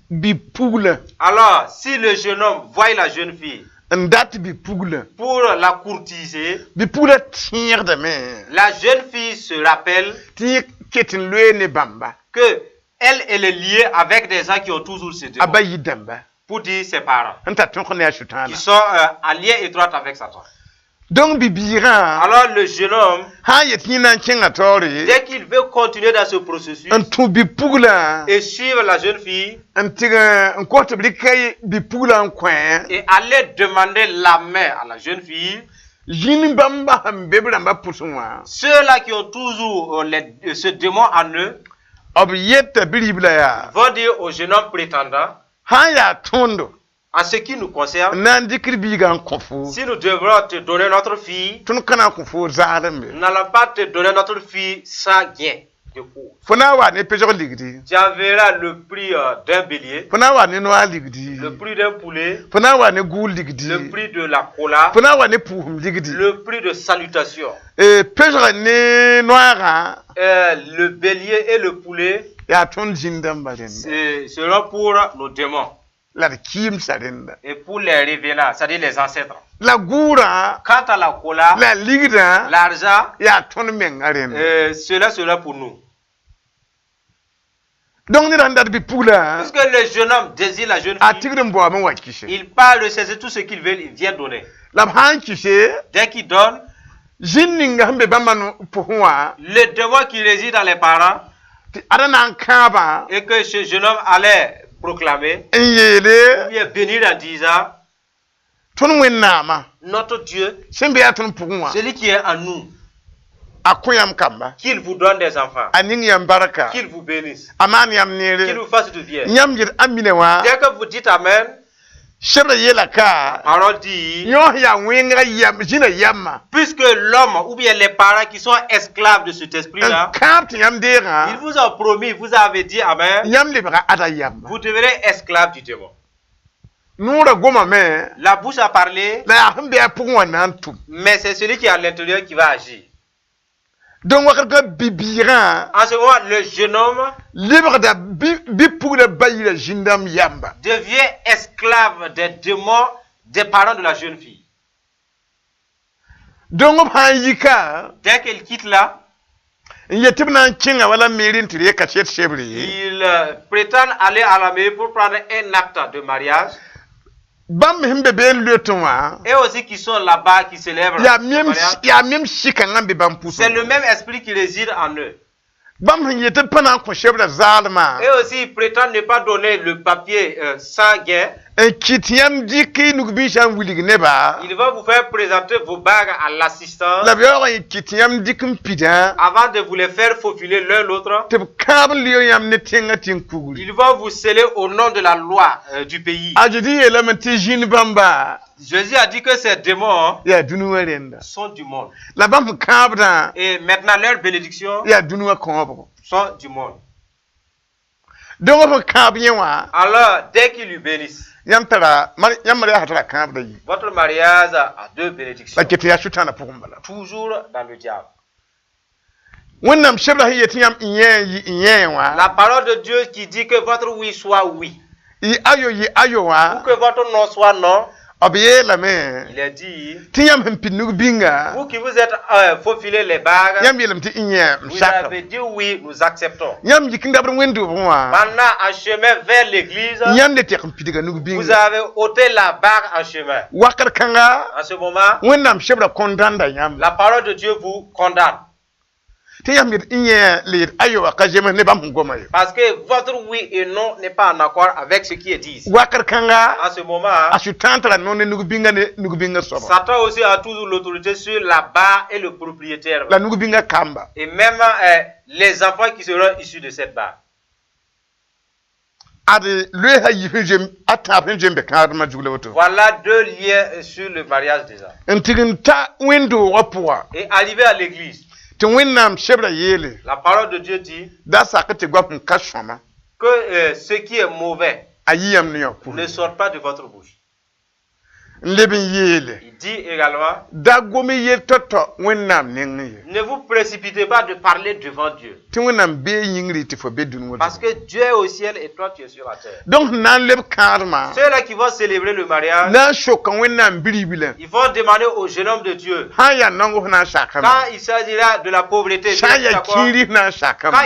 S3: bi-pugla
S2: Alors, si le jeune homme voit la jeune fille
S3: n dat bi-pugla
S2: pour la courtiser,
S3: bi-pugla tẽegdame
S2: la jeune fille se rappelle
S3: tɩ yẽ ket n loee ne bãmba
S2: que elle est liée avec des gens qui ont toujours ce
S3: a
S2: démon.
S3: ba yɩ dãmba
S2: Pour dire ses parents,
S3: n tar tõk ne a
S2: qui
S3: sʋtãana.
S2: sont en lien étroit avec Satan.
S3: donc bi-biigã
S2: Alors le jeune homme,
S3: sã n yet yẽ na n kẽngã taoore
S2: dès qu'il veut continuer dans ce processus
S3: n tũ bi-puglã
S2: et suivre la jeune fille
S3: n tɩg n kos tɩ b rɩka bi-puglã n kõ
S2: et aller demander la main à la jeune fille,
S3: zĩn bãmba sẽn be b rãmbã pʋsẽ wã
S2: ceux-là qui ont toujours ce démon en eux
S3: b yeta bi-ribla yaa
S2: vont dire au jeune homme prétendant,
S3: sã n yaa tõndo
S2: en ce qui nous concerne,
S3: n na n dɩkr biigã n kõ fo
S2: si nous devrons te donner notre fille,
S3: tõnd ka na n kõ fo zaadembe
S2: nous n'allons pas te donner notre fille sans gain de cours.
S3: fo na n wa ne pezg ligdi
S2: Tu enverras le prix d'un bélier,
S3: fo na n wa ne noa ligdi
S2: le prix d'un poulet,
S3: fo na n wa ne gʋʋl ligdi
S2: le prix de la cola,
S3: fo na n wa ne pʋʋsem ligdi
S2: le prix de salutation.
S3: pezg ne noagã
S2: Le bélier et le poulet
S3: yaa tõnd zĩn dãmba rẽnda
S2: seront pour nos démons
S3: la d kɩɩmsa rẽnda
S2: et pour les révélants, c'est-à-dire les ancêtres.
S3: la gʋʋrã
S2: Quant à la cola,
S3: la ligdã
S2: l'argent,
S3: yaa tõnd menga rẽnda
S2: cela sera pour nous.
S3: donc ned sẽn dat bi-puglã
S2: Puisque le jeune homme désire la jeune
S3: a
S2: fille,
S3: tigd n baoam n wa kɩse
S2: il parle, c'est tout ce qu'il veut, il vient donner.
S3: la b sã n kɩse
S2: Dès qu'il donne,
S3: zĩn ninga sẽn be bãmba pʋsẽ wã
S2: le démon qui réside dans les parents
S3: tɩ ada na n kãabã
S2: et que ce jeune homme allait proclamer,
S3: n
S2: ou
S3: yeele
S2: bien bénir en disant,
S3: tõnd wẽnnaamã
S2: notre Dieu,
S3: sẽn be yaa tõnd pʋgẽ wã
S2: celui qui est en nous,
S3: a kõ yãmb kamba
S2: qu'il vous donne des enfants,
S3: a ning yãmb barka
S2: qu'il vous bénisse,
S3: a maan yãmb
S2: qu'il
S3: neere
S2: vous fasse du bien.
S3: yãmb yel amine wã
S2: Dès que vous dites Amen,
S3: sebra yeela ka
S2: parole dit,
S3: yõ yaa wẽngra zĩna yamma
S2: puisque l'homme ou bien les parents qui sont esclaves de cet
S3: n
S2: esprit-là,
S3: kãab tɩ yãmb
S2: ils
S3: deegã
S2: vous ont promis, vous avez dit Amen,
S3: yãmb lebga ada yamba
S2: vous devenez esclave du démon.
S3: noorã gomame
S2: La bouche a parlé,
S3: la yaa sẽn be a pʋgẽ wã na n tʋm
S2: mais c'est celui qui est à l'intérieur qui va agir.
S3: donc wakat ka bi-biigã
S2: En ce moment, le jeune homme
S3: lebgda bi-pugla ba yɩla zĩn-dãmb yamba
S2: devient esclave des démons des parents de la jeune fille.
S3: donc b sã n yika
S2: Dès qu'elle quitte là,
S3: n yet tɩ b na n kẽnga wala meer n tɩ d yeka sɛd sebre
S2: il prétend aller à la mairie pour prendre un acte de mariage.
S3: bãmb sẽn be been loetẽ wã
S2: Et aussi qui sont là-bas, qui célèbrent
S3: yaa
S2: le mariage.
S3: mem sɩkãngã n be bãmb
S2: C'est le
S3: pʋsẽ
S2: même esprit qui réside en eux.
S3: bãmb sẽn yet tɩ d pa na n kõ sebrã zaalmã
S2: Et aussi, ils prétendent ne pas donner le papier sans gain Il va vous faire présenter vos bagues à l'assistant avant de vous les faire faufiler l'un l'autre. Il va vous sceller au nom de la loi du pays. Jésus a dit que ces démons sont du monde. Et maintenant leurs bénédictions sont du monde. Alors, dès qu'ils lui bénissent, votre mariage a deux bénédictions. Toujours dans le diable. La parole de Dieu qui dit que votre oui soit oui. Ou que votre non soit non. Il a dit, vous qui vous êtes faufilé les bagues, vous avez dit oui, nous acceptons. Pendant un chemin vers l'église, vous avez ôté la bague en chemin. En ce moment, la parole de Dieu vous condamne. Parce que votre oui et non n'est pas en accord avec ce qui est dit. En ce moment, Satan aussi a toujours l'autorité sur la barre et le propriétaire. Et même les enfants qui seront issus de cette barre. Voilà deux liens sur le mariage déjà. Et arrivé à l'église, la parole de Dieu dit que ce qui est mauvais ne sort pas de votre bouche. Il dit également, ne vous précipitez pas de parler devant Dieu. Parce que Dieu est au ciel et toi tu es sur la terre. Ceux-là qui vont célébrer le mariage, ils vont demander au jeune homme de Dieu, quand il s'agira de la pauvreté, quand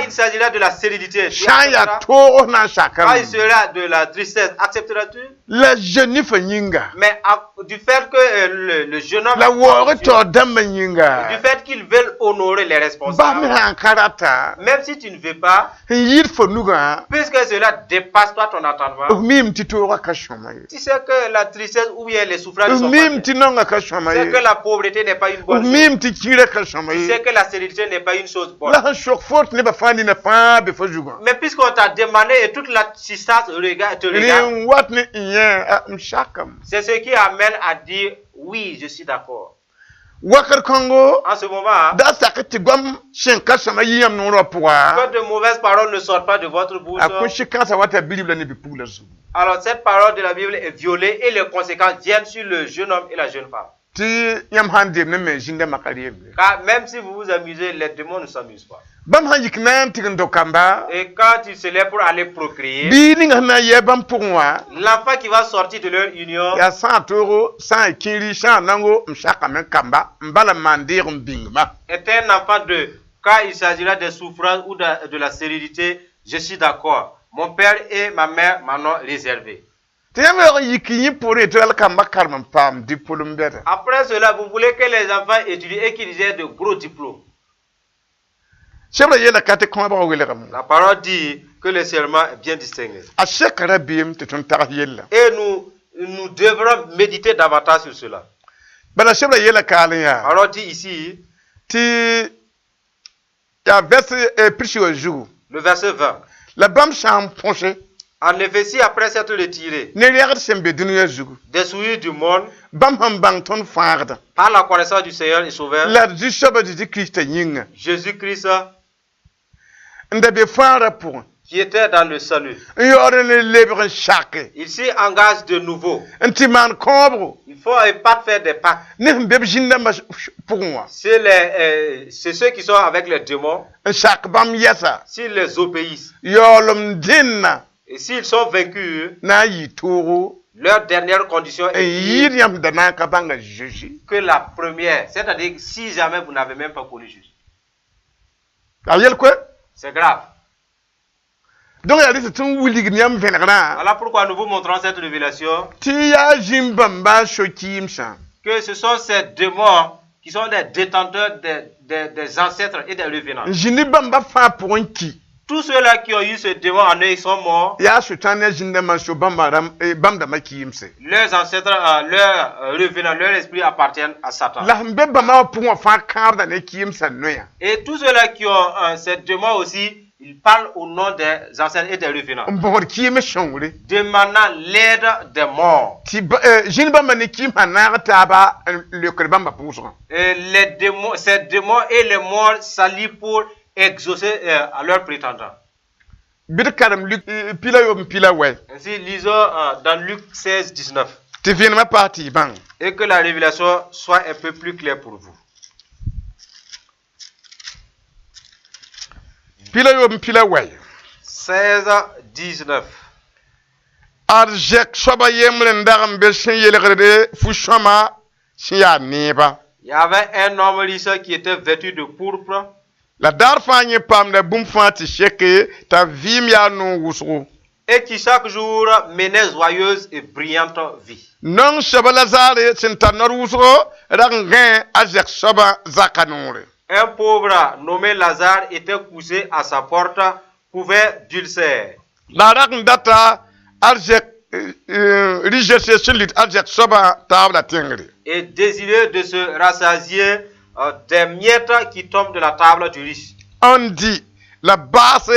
S2: il s'agira de la sérénité, quand il sera de la tristesse, accepteras-tu? Mais du fait que le jeune homme, du fait qu'ils veulent honorer les responsables, même si tu ne veux pas, puisque cela dépasse pas ton entendement, tu sais que la tristesse ou bien les souffrances ne sont pas bonnes. Tu sais que la pauvreté n'est pas une bonne chose. Tu sais que la sérénité n'est pas une chose bonne. Mais puisqu'on t'a demandé et toute l'assistance te regarde, c'est ce qui amène à dire oui, je suis d'accord. En ce moment, quand de mauvaises paroles ne sortent pas de votre bouche, alors cette parole de la Bible est violée et les conséquences viennent sur le jeune homme et la jeune femme. Car même si vous vous amusez, les démons ne s'amusent pas. Et quand ils se lèvent pour aller procréer, l'enfant qui va sortir de leur union est un enfant de, quand il s'agira des souffrances ou de la sérénité, je suis d'accord. Mon père et ma mère m'en ont réservé. Après cela, vous voulez que les enfants étudient et qu'ils aient de gros diplômes. La parole dit que le serment est bien distingué. Et nous devrons méditer davantage sur cela. Alors dit ici, le verset 20. En effet, si après s'être retiré des souillures du monde, par la connaissance du Seigneur et Sauveur, Jésus-Christ, qui était dans le salut, il s'y engage de nouveau. Il faut pas faire des pactes. C'est ceux qui sont avec les démons, s'ils les obéissent. Et s'ils sont vaincus, leur dernière condition est que la première, c'est-à-dire si jamais vous n'avez même pas connu Jésus. C'est grave. Voilà pourquoi nous vous montrons cette révélation. Que ce sont ces démons qui sont des détenteurs des ancêtres et des revenants. Tous ceux-là qui ont eu ce démon en eux, ils sont morts. Leurs ancêtres, leurs revenants, leur esprit appartiennent à Satan. Et tous ceux-là qui ont ce démon aussi, ils parlent au nom des ancêtres et des revenants, demandant l'aide des morts. Et les démons, ces démons et les morts s'allient pour exaucer à leurs prétendants. Ainsi, lisons dans Luc 16, 19. Et que la révélation soit un peu plus claire pour vous. 16, 19. Il y avait un homme riche qui était vêtu de pourpre. Et qui chaque jour menait joyeuse et brillante vie. Un pauvre nommé Lazare était couché à sa porte, couvert d'ulcères. Et désireux de se rassasier des miettes qui tombent de la table du riche.
S3: On dit la base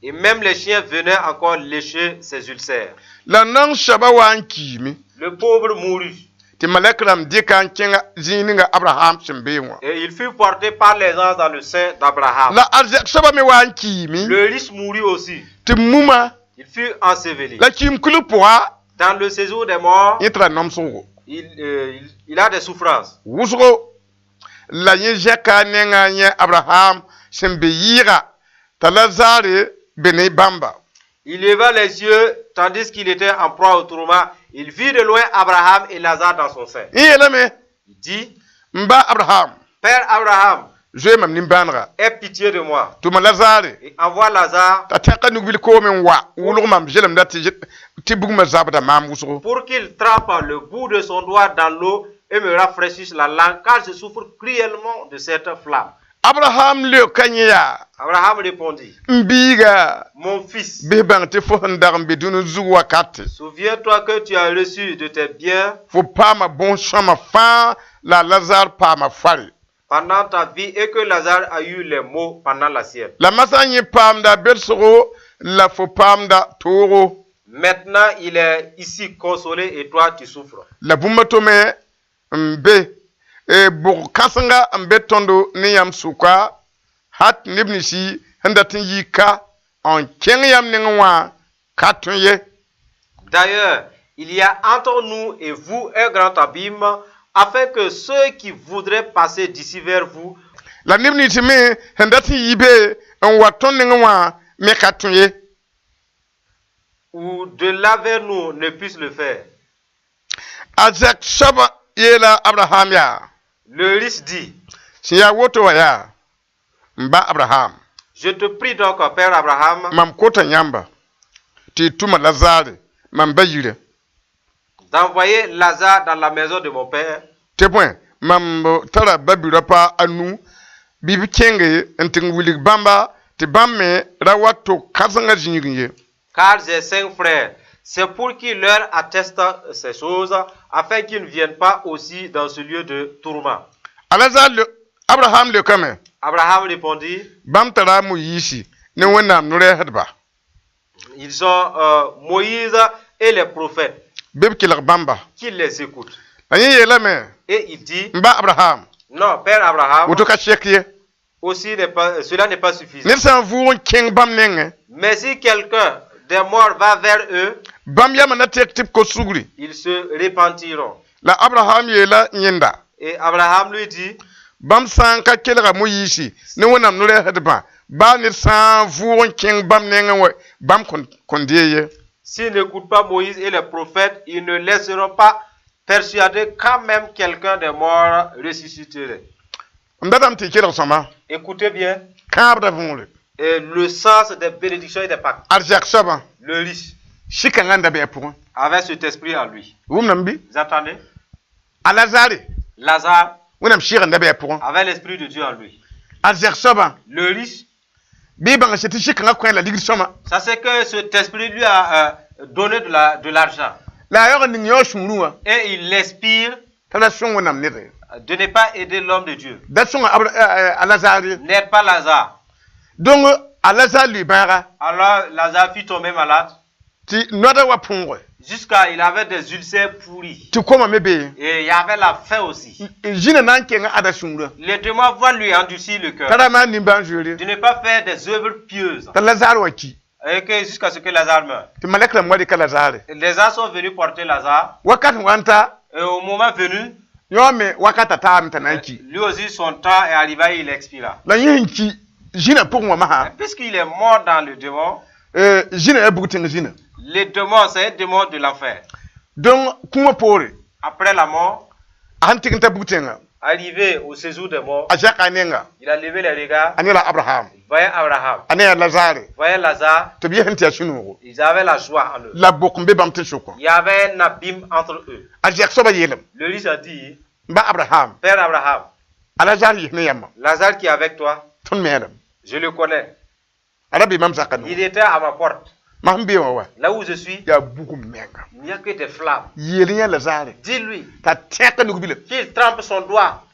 S2: et même les chiens venaient encore lécher ses ulcères.
S3: Le
S2: pauvre mourut. Et il fut porté par les anges dans le sein d'Abraham. Le riche mourut aussi. Il fut enseveli. Dans le séjour des morts, il a des souffrances. Il leva les yeux tandis qu'il était en proie au tourment. Il vit de loin Abraham et Lazare dans son sein. Il dit, Père Abraham, aie pitié de moi. Et envoie Lazare pour qu'il trempe le bout de son doigt dans l'eau et me rafraîchisse la langue, car je souffre cruellement de cette flamme.
S3: Abraham
S2: répondit, mon fils, souviens-toi que tu as reçu de tes biens pendant ta vie et que Lazare a eu les maux pendant la sienne. Maintenant, il est ici consolé et toi tu souffres. D'ailleurs, il y a entre nous et vous un grand abîme, afin que ceux qui voudraient passer d'ici vers vous ou de là vers nous ne puissent le faire. Le riche dit, je te prie donc, Père Abraham, d'envoyer Lazare dans la maison de mon père, car j'ai 5 frères. C'est pour qu'il leur atteste ces choses, afin qu'ils ne viennent pas aussi dans ce lieu de tourment. Abraham répondit, ils sont Moïse et les prophètes qui les écoutent. Et il dit, non, Père Abraham, aussi cela n'est pas suffisant. Mais si quelqu'un des morts va vers eux, ils se repentiront. Et Abraham lui dit, s'ils n'écoutent pas Moïse et les prophètes, ils ne laisseront pas persuader quand même quelqu'un des morts ressusciterait. Écoutez bien. Et le sens des bénédictions et des pactes. Le riche avait cet esprit en lui. Vous attendez? Lazare avait l'esprit de Dieu en lui. Le riche Ça c'est que cet esprit lui a donné de l'argent. Et il l'inspire de ne pas aider l'homme de Dieu. N'aide pas Lazare.
S3: Donc, Lazare lui bara.
S2: Alors Lazare fut tombé malade. Jusqu'à il avait des ulcères pourris. Et il y avait la faim aussi. Les démons vont lui endurcir le cœur. De ne pas faire des œuvres pieuses. Et que jusqu'à ce que Lazare meure. Les anges sont venus porter Lazare. Et au moment venu, lui aussi son temps est arrivé et il expira. Puisqu'il est mort dans le démon, les démons, c'est un démon de l'enfer.
S3: Donc,
S2: après la mort, arrivé au séjour des morts, il a levé les regards. Il voyait Abraham. Il voyait Lazare. Ils avaient la joie en eux. Il y avait un abîme entre eux. Le riche a dit, Père Abraham, Lazare qui est avec toi, je le connais. Il était à ma porte. Là où je suis, il n'y a que des flammes. Dis-lui qu'il trempe son doigt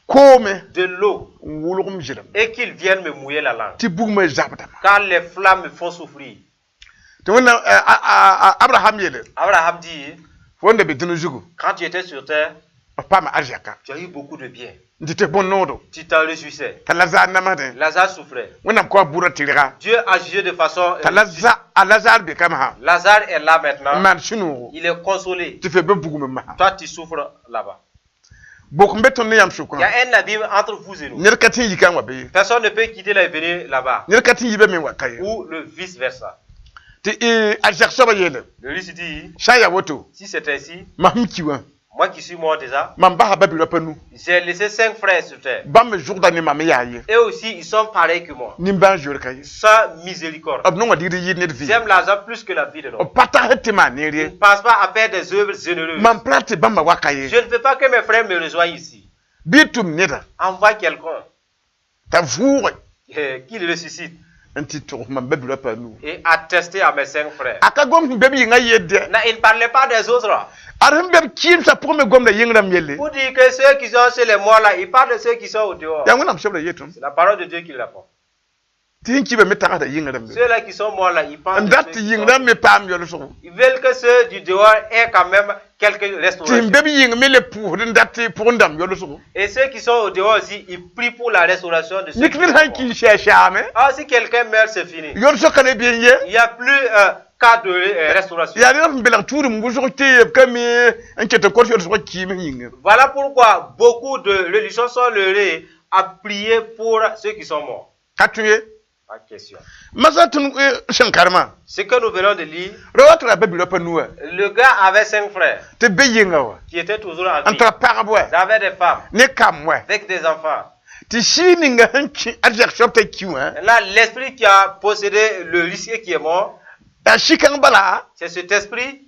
S2: de l'eau et qu'il vienne me mouiller la langue. Car les flammes me font souffrir. Abraham dit, quand tu étais sur terre, tu as eu beaucoup de bien. Tu t'en réjouissais. Lazare souffrait. Dieu a jugé de façon. Lazare est là maintenant. Il est consolé. Toi, tu souffres là-bas. Il y a un abîme entre vous et nous. Personne ne peut quitter la venue là-bas. Ou le vice-versa. Le riche dit, si c'est ainsi, moi qui suis mort déjà, j'ai laissé 5 frères sur terre. Et aussi, ils sont pareils que moi. Sans miséricorde. Ils aiment l'argent plus que la vie de l'homme. Ils ne pensent pas à faire des œuvres généreuses. Je ne veux pas que mes frères me rejoignent ici. Envoie quelqu'un qui le ressuscite. Et attester à mes 5 frères. Il ne parlait pas des autres. Pour dire que ceux qui sont chez les morts là, il parle de ceux qui sont au dehors. C'est la parole de Dieu qui répond. Ceux-là qui sont morts là, ils pensent. Ils veulent que ceux du dehors aient quand même quelques restaurations. Et ceux qui sont au dehors aussi, ils prient pour la restauration de ceux qui sont morts. Ah, si quelqu'un meurt, c'est fini. Il n'y a plus cas de restauration. Voilà pourquoi beaucoup de religions sont leurrées à prier pour ceux qui sont morts. Pas question. Ce que nous venons de lire, le gars avait 5 frères qui étaient toujours en vie. Ils avaient des femmes avec des enfants. Là, l'esprit qui a possédé le risque qui est mort, c'est cet esprit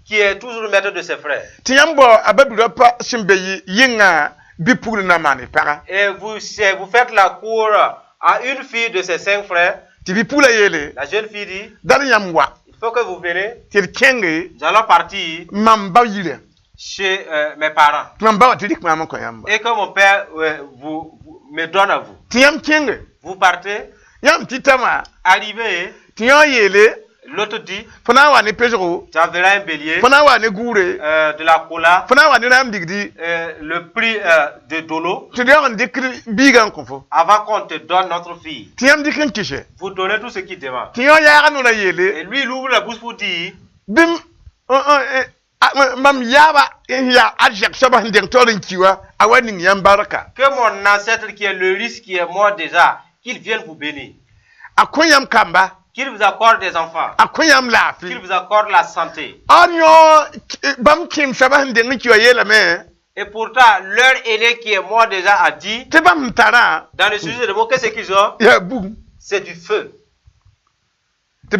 S2: qui est toujours le maître de ses frères. Et vous faites la cour à une fille de ses 5 frères. La jeune fille dit, il faut que vous venez. Nous allons partir chez mes parents. Et que mon père me donne à vous. Vous partez. Arrivé. L'autre dit, tu enverras un bélier, de la cola, le prix de dolo, avant qu'on te donne notre fille. Vous donnez tout ce qu'il demande. Et lui, il ouvre la bouche pour dire, que mon ancêtre qui est le risque qui est mort déjà, qu'il vienne vous bénir. Qu'il vous accorde des enfants. Qu'il vous accorde la santé. Et pourtant, leur aîné qui est mort déjà a dit, dans le sujet de mots, qu'est-ce qu'ils ont? C'est du feu. Et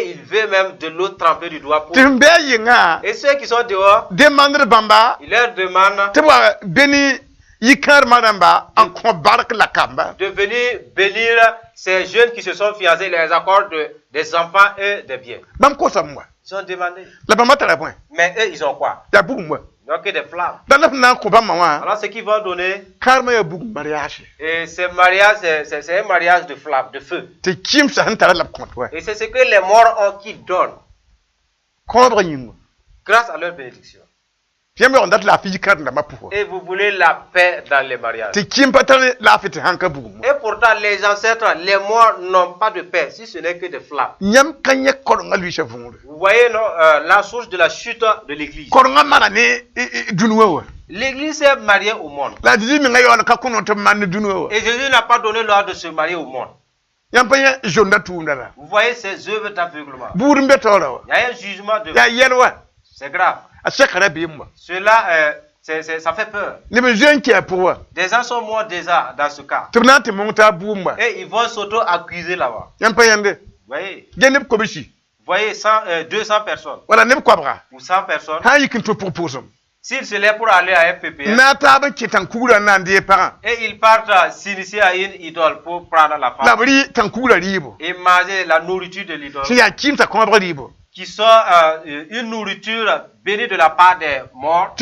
S2: il veut même de l'eau trempée du doigt pour. Et ceux qui sont dehors, il leur demande de venir bénir ces jeunes qui se sont fiancés, les accords des enfants et des biens. Ils ont demandé. Mais eux, ils ont quoi? Ils n'ont que des flammes. Alors, ce qu'ils vont donner, et ce mariage, c'est un mariage de flammes, de feu. Et c'est ce que les morts ont qui donnent. Grâce à leur bénédiction. Et vous voulez la paix dans les mariages. Et pourtant, les ancêtres, les morts n'ont pas de paix, si ce n'est que des flammes. Vous voyez non, la source de la chute de l'église. L'église est mariée au monde. Et Jésus n'a pas donné l'ordre de se marier au monde. Vous voyez ces œuvres d'aveuglement. Il y a un jugement de... C'est grave. Cela, ça fait peur. Des gens sont morts déjà dans ce cas. Et ils vont s'auto-accuser là-bas. Vous voyez, 200 personnes. Ou 100 personnes. S'ils se lèvent pour aller à un PPS. Et ils partent s'initier à une idole pour prendre la femme. Et manger la nourriture de l'idole. Qui sont une nourriture bénie de la part des morts.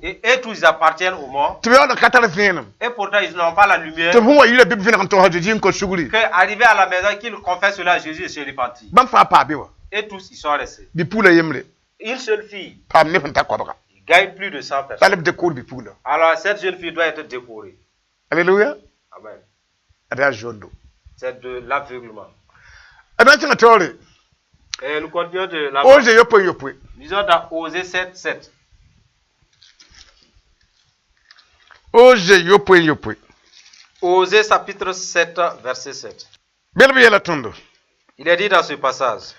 S2: Et tous ils appartiennent aux morts. Et pourtant ils n'ont pas la lumière. Qu'arrivé à la maison, qu'ils confessent cela à Jésus et se repentir. Et tous ils sont restés. Une seule fille. Il gagne plus de 100 personnes. Alors cette jeune fille doit être décorée.
S3: Alléluia.
S2: Amen.
S3: C'est
S2: de l'aveuglement. Et nous continuons de la... Disons dans Osée 7:7. Osée chapitre 7, verset 7. Il est dit dans ce passage.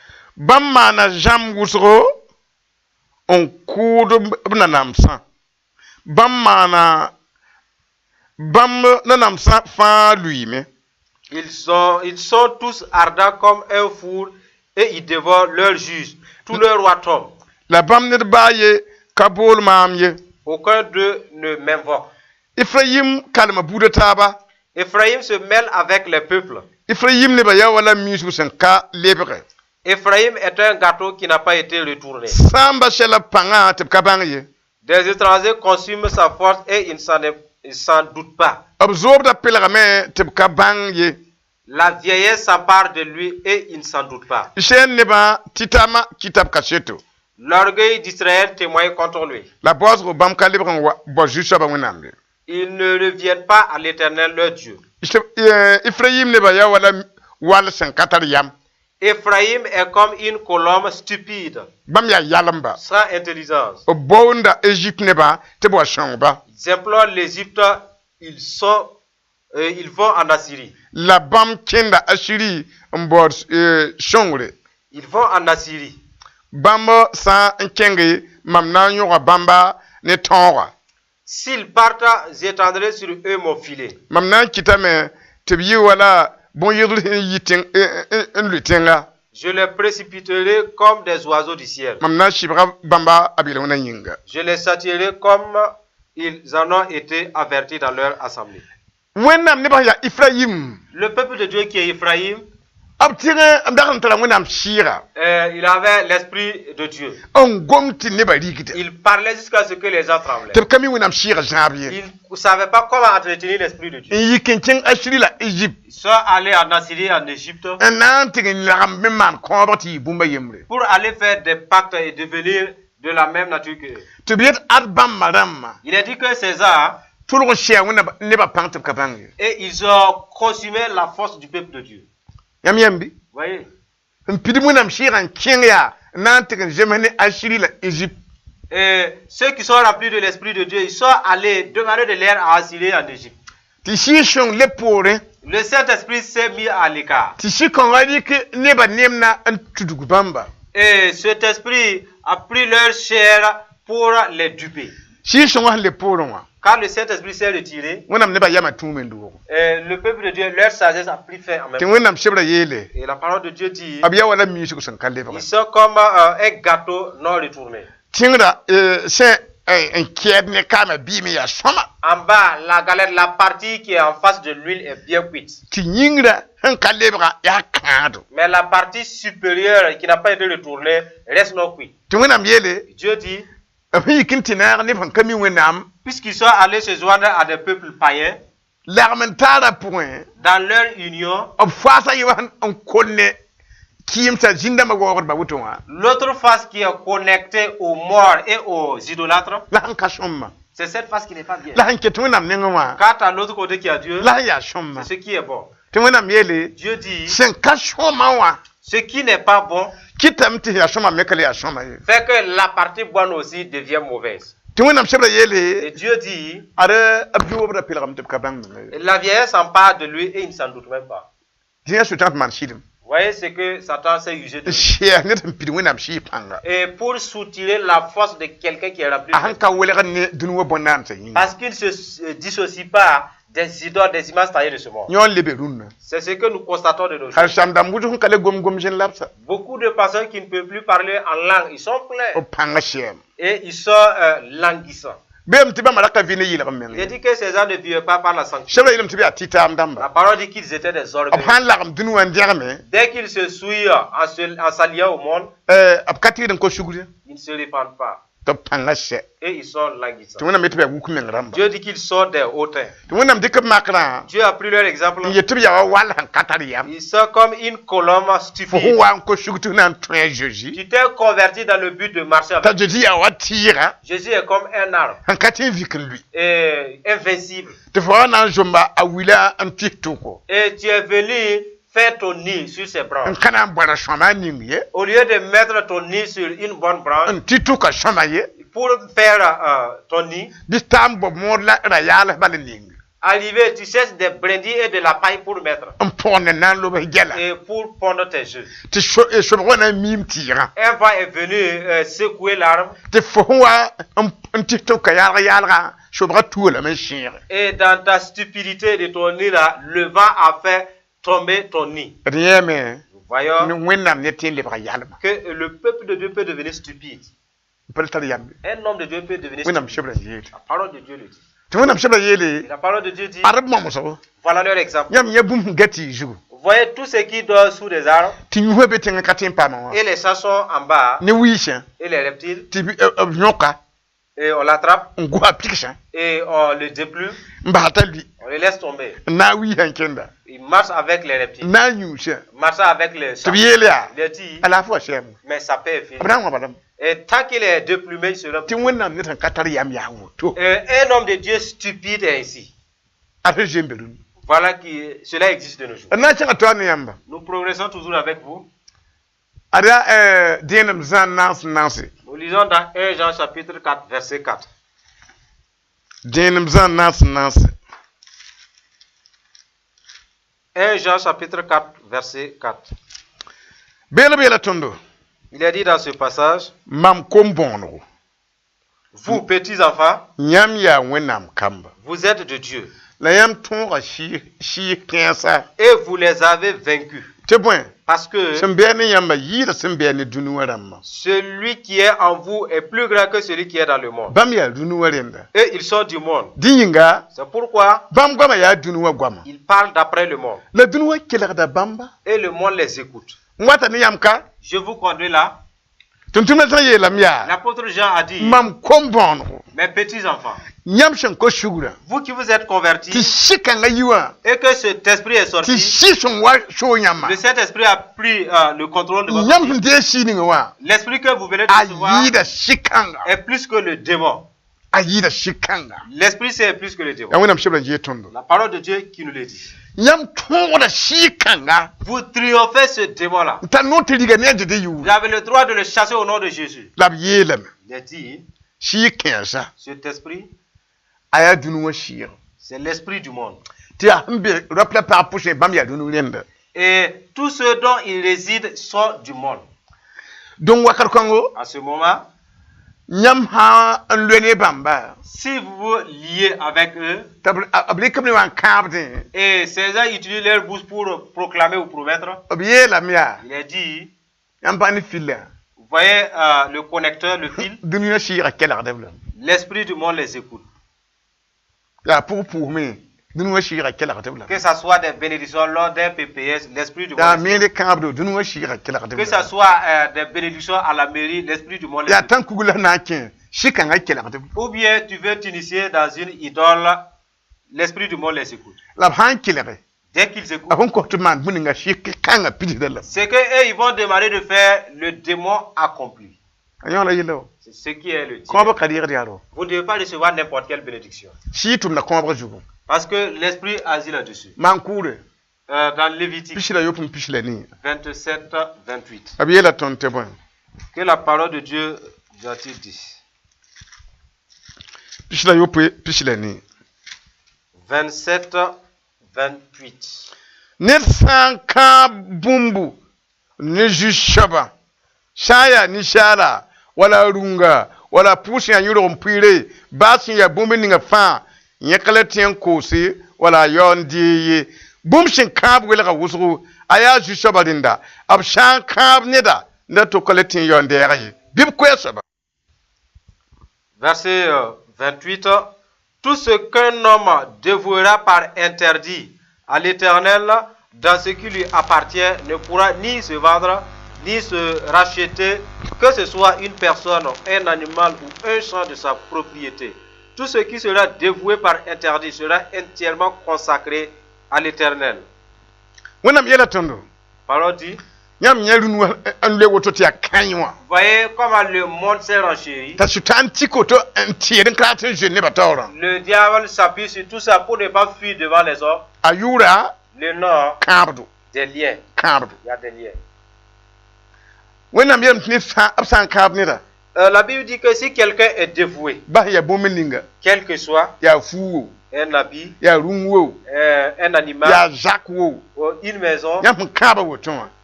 S2: Ils sont tous ardents comme un four et ils dévorent leurs juges, tout leur roi tombe. Aucun d'eux ne m'invoque. Ephraïm se mêle avec les peuples. Ephraïm est un gâteau qui n'a pas été retourné. Des étrangers consument sa force et ils ne s'en doutent pas. La vieillesse s'empare de lui et il ne s'en doute pas. L'orgueil d'Israël témoigne contre lui. Ils ne reviennent pas à l'Éternel leur Dieu. Ephraïm est comme une colombe stupide, sans intelligence. Ils implorent l'Égypte, ils vont en Assyrie. Ils vont en Assyrie. S'ils partent, j'étendrai sur eux mon filet. Je les précipiterai comme des oiseaux du ciel. Je les châtierai comme ils en ont été avertis dans leur assemblée. Le peuple de Dieu qui est Ephraïm, il avait l'esprit de Dieu. Il parlait jusqu'à ce que les gens tremblaient. Il ne savait pas comment entretenir l'esprit de Dieu. Ils sont allés en Assyrie, en Égypte, pour aller faire des pactes et devenir de la même nature que eux. Il a dit que César, et ils ont consumé la force du peuple de Dieu. Voyez. Et ceux qui sont remplis de l'esprit de Dieu, ils sont allés demander de l'air à Assyrie en Égypte. Le Saint-Esprit s'est mis à l'écart. Et cet esprit a pris leur chair pour les duper. Quand le Saint-Esprit s'est retiré, le peuple de Dieu, leur sagesse a pris fin en même temps. Et la parole de Dieu dit, ils sont comme un gâteau non retourné. En bas, la galette, la partie qui est en face de l'huile est bien cuite. Mais la partie supérieure qui n'a pas été retournée reste non cuite. Dieu dit, puisqu'ils sont allés se joindre à des peuples païens, dans leur union, l'autre face qui est connectée aux morts et aux idolâtres, c'est cette face qui n'est pas bien. Quant à l'autre côté qui a Dieu, c'est ce qui est bon. Dieu dit, ce qui n'est pas bon, fait que la partie bonne aussi devient mauvaise. Et Dieu dit, la vieillesse s'empare de lui et il ne s'en doute même pas. Vous voyez ce que Satan s'est usé de lui. Et pour soutirer la force de quelqu'un qui est rempli de parce qu'il ne se dissocie pas des idoles, des images taillées de ce monde. C'est ce que nous constatons de nos jours. Beaucoup de personnes qui ne peuvent plus parler en langue, ils sont pleins. Et ils sont languissants. Il dit que ces gens ne vivent pas par la sanctification. La parole dit qu'ils étaient des orgueilleux. Dès qu'ils se souillent en s'alliant au monde, ils ne se répandent pas. Et ils sont languissants. Dieu dit qu'ils sont des hautains. Dieu a pris leur exemple. Ils sont comme une colombe stupide. Tu t'es converti dans le but de marcher avec Jésus. Jésus est comme un arbre. Et invincible. Et tu es venu faire ton nid sur ses branches. Au lieu de mettre ton nid sur une bonne branche, pour faire ton nid, arrivé, tu cherches des brindilles et de la paille pour mettre. Et pour pondre tes œufs. Un vent est venu secouer l'arbre. Et dans ta stupidité de ton nid là, le vent a fait tomber ton nid. Nous voyons que le peuple de Dieu peut devenir stupide. Un homme de Dieu peut devenir stupide. La parole de Dieu le dit. Et la parole de Dieu dit, voilà leur exemple. Vous voyez tout ce qui dort sous des arbres, et les chassons en bas, et les reptiles, et on l'attrape, et on le déplume, on les laisse tomber. Il marche avec les reptiles, marche avec les chats. Il dit, mais ça peut être fini. Et tant qu'il est déplumé, il sera. Un homme de Dieu stupide est ainsi. Voilà qui cela existe de nos jours. Nous progressons toujours avec vous. Nous lisons dans 1 Jean chapitre 4 verset 4. 1 Jean chapitre 4 verset 4. Il est dit dans ce passage, vous petits enfants, vous êtes de Dieu. Et vous les avez vaincus. Parce que celui qui est en vous est plus grand que celui qui est dans le monde. Et ils sont du monde. C'est pourquoi ils parlent d'après le monde. Et le monde les écoute. Je vous conduis là. L'apôtre Jean a dit, mes petits enfants, vous qui vous êtes convertis, et que cet esprit est sorti, le Saint-Esprit a pris le contrôle de votre vie. L'esprit que vous venez de recevoir est plus que le démon. L'esprit c'est plus que le démon. La parole de Dieu qui nous le dit. Vous triomphez ce démon-là. Vous avez le droit de le chasser au nom de Jésus. Il a dit, cet esprit, c'est l'esprit du monde. Et tous ceux dont il réside sont du monde. À ce moment, si vous vous liez avec eux, et ces gens utilisent leur bouche pour proclamer ou promettre, il est dit, vous voyez le connecteur, le fil, l'esprit du monde les écoute.
S3: Ya pour me.
S2: Que ça soit des bénédictions lors d'un PPS, l'esprit du monde.
S3: Que
S2: ça soit des bénédictions à la mairie, l'esprit du monde. Ou bien tu veux t'initier dans une idole, l'esprit du monde les écoute. Dès qu'ils écoutent, c'est qu'eux ils vont demander de faire le démon accompli. C'est ce qui est le diable. Vous ne devez pas recevoir n'importe quelle bénédiction. Parce que l'esprit agit là-dessus. Dans Lévitique 27, 28. Que la parole de Dieu nous dit. 27, 28.
S3: Netsanka bumbu nijishaba shaya nishara wala runga wala pushi ya yuro mpire basi ya bumbu ninga fa nyakale tien kosi wala yondi bumshin kab wela wusu aya jishaba dinda abshan kab neda na to kaletin yonde yayi bib kwesaba.
S2: Verset 28. Tout ce qu'un homme dévouera par interdit à l'Éternel dans ce qui lui appartient ne pourra ni se vendre ni se racheter, que ce soit une personne, un animal ou un champ de sa propriété. Tout ce qui sera dévoué par interdit sera entièrement consacré à l'Éternel. Parole dit.
S3: Voyez
S2: comment le monde s'est renchéri. Le diable s'appuie sur tout ça pour ne pas fuir devant les hommes. Le nord, des liens. Il y a des liens. La Bible dit que si quelqu'un est dévoué, quel que soit, un habit, un animal, une maison,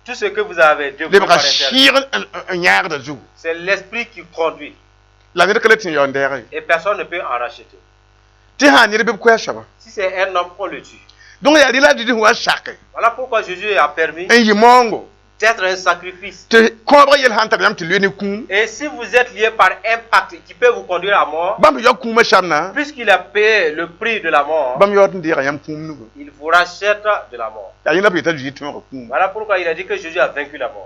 S2: tout ce que vous avez dévoué par interdit, c'est l'esprit qui conduit. Et personne ne peut en racheter. Si c'est un homme, on le tue. Voilà pourquoi Jésus a permis d'être un sacrifice. Et si vous êtes lié par un pacte qui peut vous conduire à mort, puisqu'il a payé le prix de la mort, il vous rachète de la mort. Voilà pourquoi il a dit que Jésus a vaincu la mort.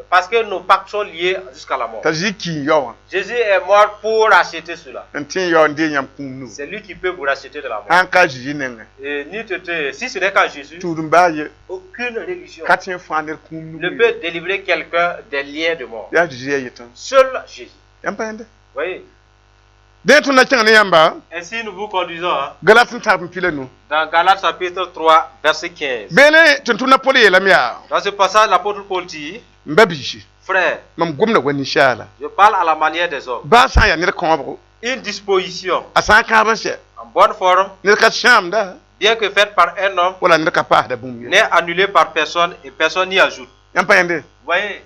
S2: Parce que nos pactes sont liés jusqu'à la mort. Jésus est mort pour racheter cela. C'est lui qui peut vous racheter de la mort. Et si ce n'est qu'à Jésus, aucune religion ne peut délivrer quelqu'un des liens de mort. Seul Jésus. Voyez? Ainsi nous vous conduisons dans Galates chapitre 3 verset 15. Dans ce passage l'apôtre Paul dit: frère, je parle à la manière des hommes. Une disposition en bonne forme, bien que faite par un homme, n'est annulée par personne et personne n'y ajoute. Voyez?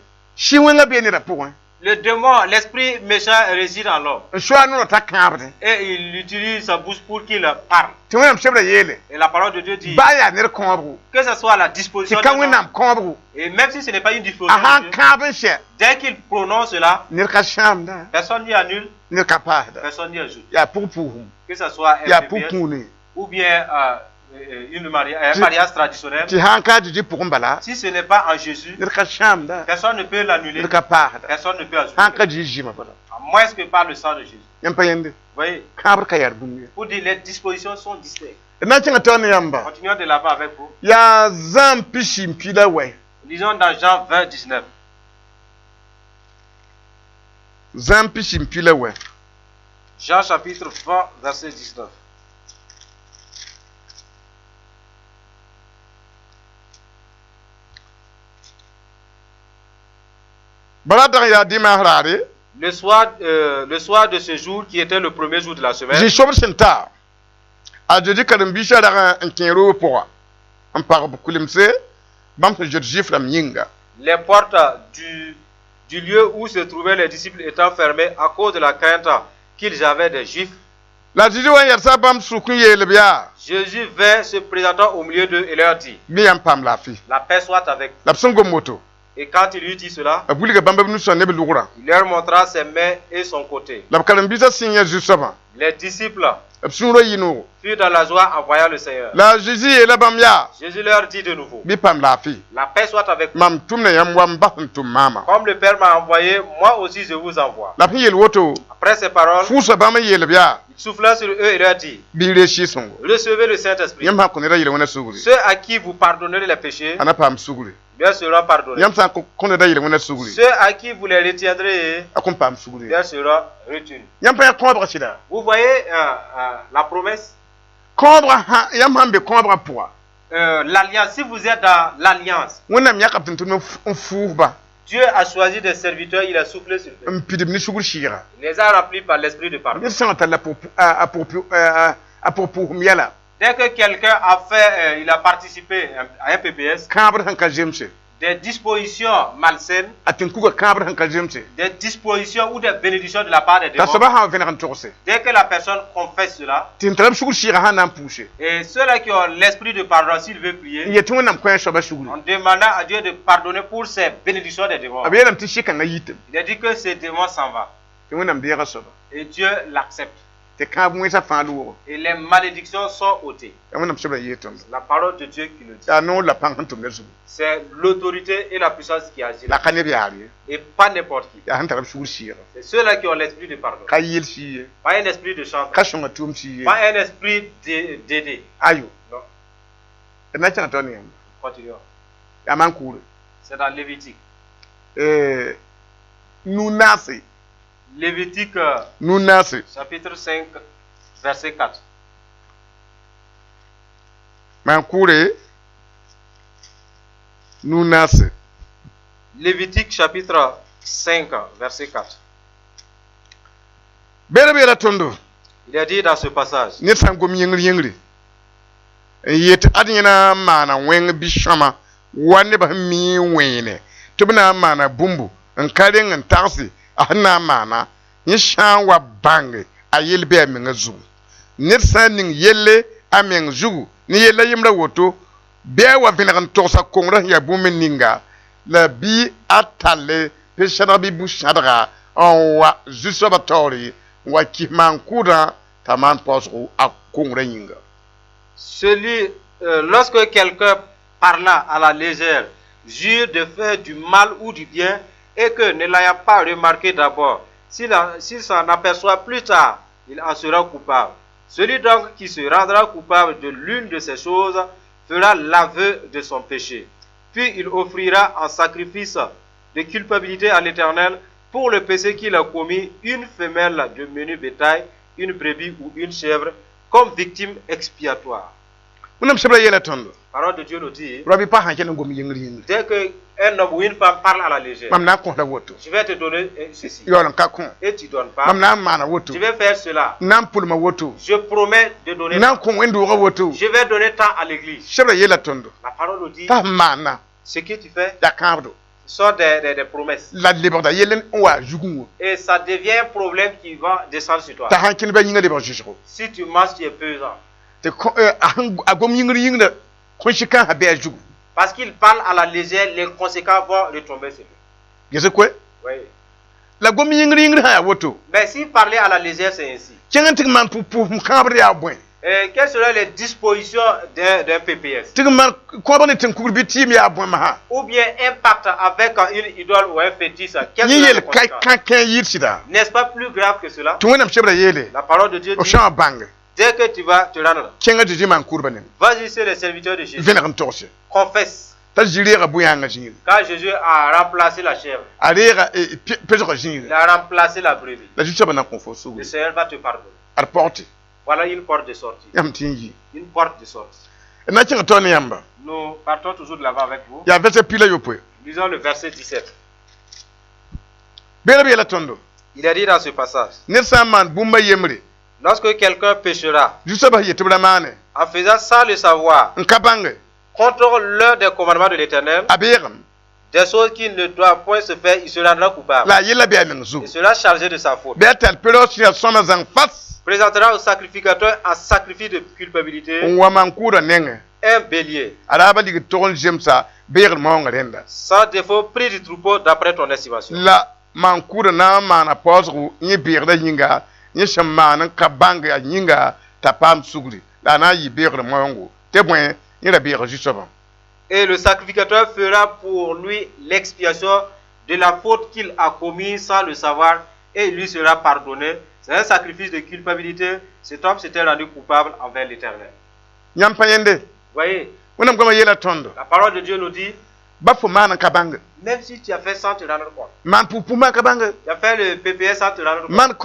S2: Le démon, l'esprit méchant réside en l'homme. Et il utilise sa bouche pour qu'il parle. Et la parole de Dieu dit que ce soit la disposition de l'homme. Et même si ce n'est pas une disposition de Dieu, dès qu'il prononce cela, personne n'y annule, personne n'y ajoute. Que ce soit un ou bien un mariage traditionnel, si ce n'est pas en Jésus, personne ne peut l'annuler, personne ne peut ajouter, à moins que par le sang de Jésus. Voyez? Pour dire les dispositions sont distinctes. Continuons de l'avant avec vous. Lisons dans Jean 20, 19. Jean chapitre 20, verset 19. Le soir de ce jour qui était le premier jour de la semaine, les portes du lieu où se trouvaient les disciples étant fermées à cause de la crainte qu'ils avaient des Juifs, Jésus vint se présentant au milieu d'eux et leur dit: la paix soit avec vous. Et quand il lui dit cela, il leur montra ses mains et son côté. Les disciples furent dans la joie en voyant le Seigneur. Jésus leur dit de nouveau, la paix soit avec vous. Comme le Père m'a envoyé, moi aussi je vous envoie. Après ces paroles, il souffla sur eux et leur dit, recevez le Saint-Esprit. Ceux à qui vous pardonnerez les péchés, bien seront pardonnés. Ceux à qui vous les retiendrez, bien seront retenus. Vous voyez la promesse, l'alliance. Si vous êtes dans l'alliance, Dieu a choisi des serviteurs, il a soufflé sur eux. Il les a remplis par l'esprit de pardon. Dès que quelqu'un a fait, il a participé à un PPS, des dispositions malsaines, des dispositions ou des bénédictions de la part des démons, dès que la personne confesse cela, et ceux-là qui ont l'esprit de pardon, s'il veut prier, en demandant à Dieu de pardonner pour ces bénédictions des démons, il a dit que ces démons s'en vont. Et Dieu l'accepte. Et les malédictions sont ôtées. La parole de Dieu qui le dit. C'est l'autorité et la puissance qui agissent. Et pas n'importe qui. C'est ceux-là qui ont l'esprit de pardon. Pas un esprit de chant. Pas un esprit d'aider. Non. Continuons. C'est dans Lévitique. Lévitique chapitre 5 verset 4. Lévitique chapitre 5 verset 4. Il a dit dans ce passage,
S3: ahna mana yishan wa bange ayel be amenzu nirsaning yelle amenzu ni yelle yimra woto be wa vinagan tosa kongra ya bumeninga la bi atale pe sharabi bu shadra on wa zusobatori wa kimankura taman posro akongra yinga.
S2: Lorsque quelqu'un parla à la légère, jure de faire du mal ou du bien, et que ne l'ayant pas remarqué d'abord, s'il s'en aperçoit plus tard, il en sera coupable. Celui donc qui se rendra coupable de l'une de ces choses fera l'aveu de son péché. Puis il offrira en sacrifice de culpabilité à l'Éternel pour le péché qu'il a commis une femelle de menu bétail, une brebis ou une chèvre, comme victime expiatoire. Parole de Dieu nous dit, dès qu'un homme ou une femme parle à la légère, je vais te donner ceci, et tu ne donnes pas, je vais faire cela, je promets de donner tant, je vais donner tant à l'église. La parole nous dit, ce que tu fais, ce sont des promesses. Et ça devient un problème qui va descendre sur toi. Si tu manges, tu es pesant. Parce qu'il parle à la légère, les conséquences vont retomber sur lui. Oui. Mais s'il parlait à la légère, c'est ainsi. Quelles seraient les dispositions d'un PPS? Ou bien un pacte avec une idole ou un fétiche? N'est-ce pas plus grave que cela? La parole de Dieu dit, dès que tu vas te rendre, vas-y sur les serviteurs de Jésus. Confesse. Quand Jésus a remplacé la chèvre, il a remplacé la brebis. Le Seigneur va te pardonner. Voilà une porte de sortie. Une porte de sortie. Nous partons toujours de l'avant avec vous. Lisons le verset 17. Il a dit dans ce passage, lorsque quelqu'un péchera, en faisant sans le savoir, contre l'un des commandements de l'Éternel, des choses qui ne doivent point se faire, il se rendra coupable. Il sera chargé de sa faute. Présentera au sacrificateur un sacrifice de culpabilité un bélier,
S3: araba ligi togon jemsa beer mawnga renda
S2: sans défaut, prix du troupeau d'après ton estimation.
S3: la man kura na mana posgu ni beer da yinga ni shamman ka banga yinga tapam sugri la na yi beer mawngo te boy ni la beer jisoba.
S2: Et le sacrificateur fera pour lui l'expiation de la faute qu'il a commise sans le savoir, et il lui sera pardonné. C'est un sacrifice de culpabilité. Cet homme s'était rendu coupable envers l'Éternel. Voyez, la parole de Dieu nous dit, même si tu as fait sans te rendre compte, tu as fait le PPS sans te rendre compte,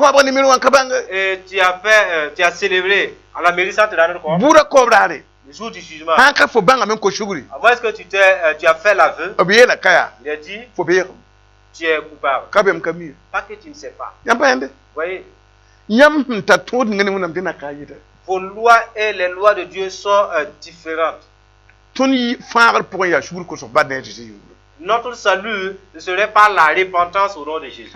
S2: et tu as célébré à la mairie sans te rendre compte, le jour du jugement, avant est-ce que tu as fait l'aveu, il a dit, tu es coupable. Pas que tu ne sais pas. Voyez, vos lois et les lois de Dieu sont différentes. Notre salut ne serait pas la repentance au nom de Jésus.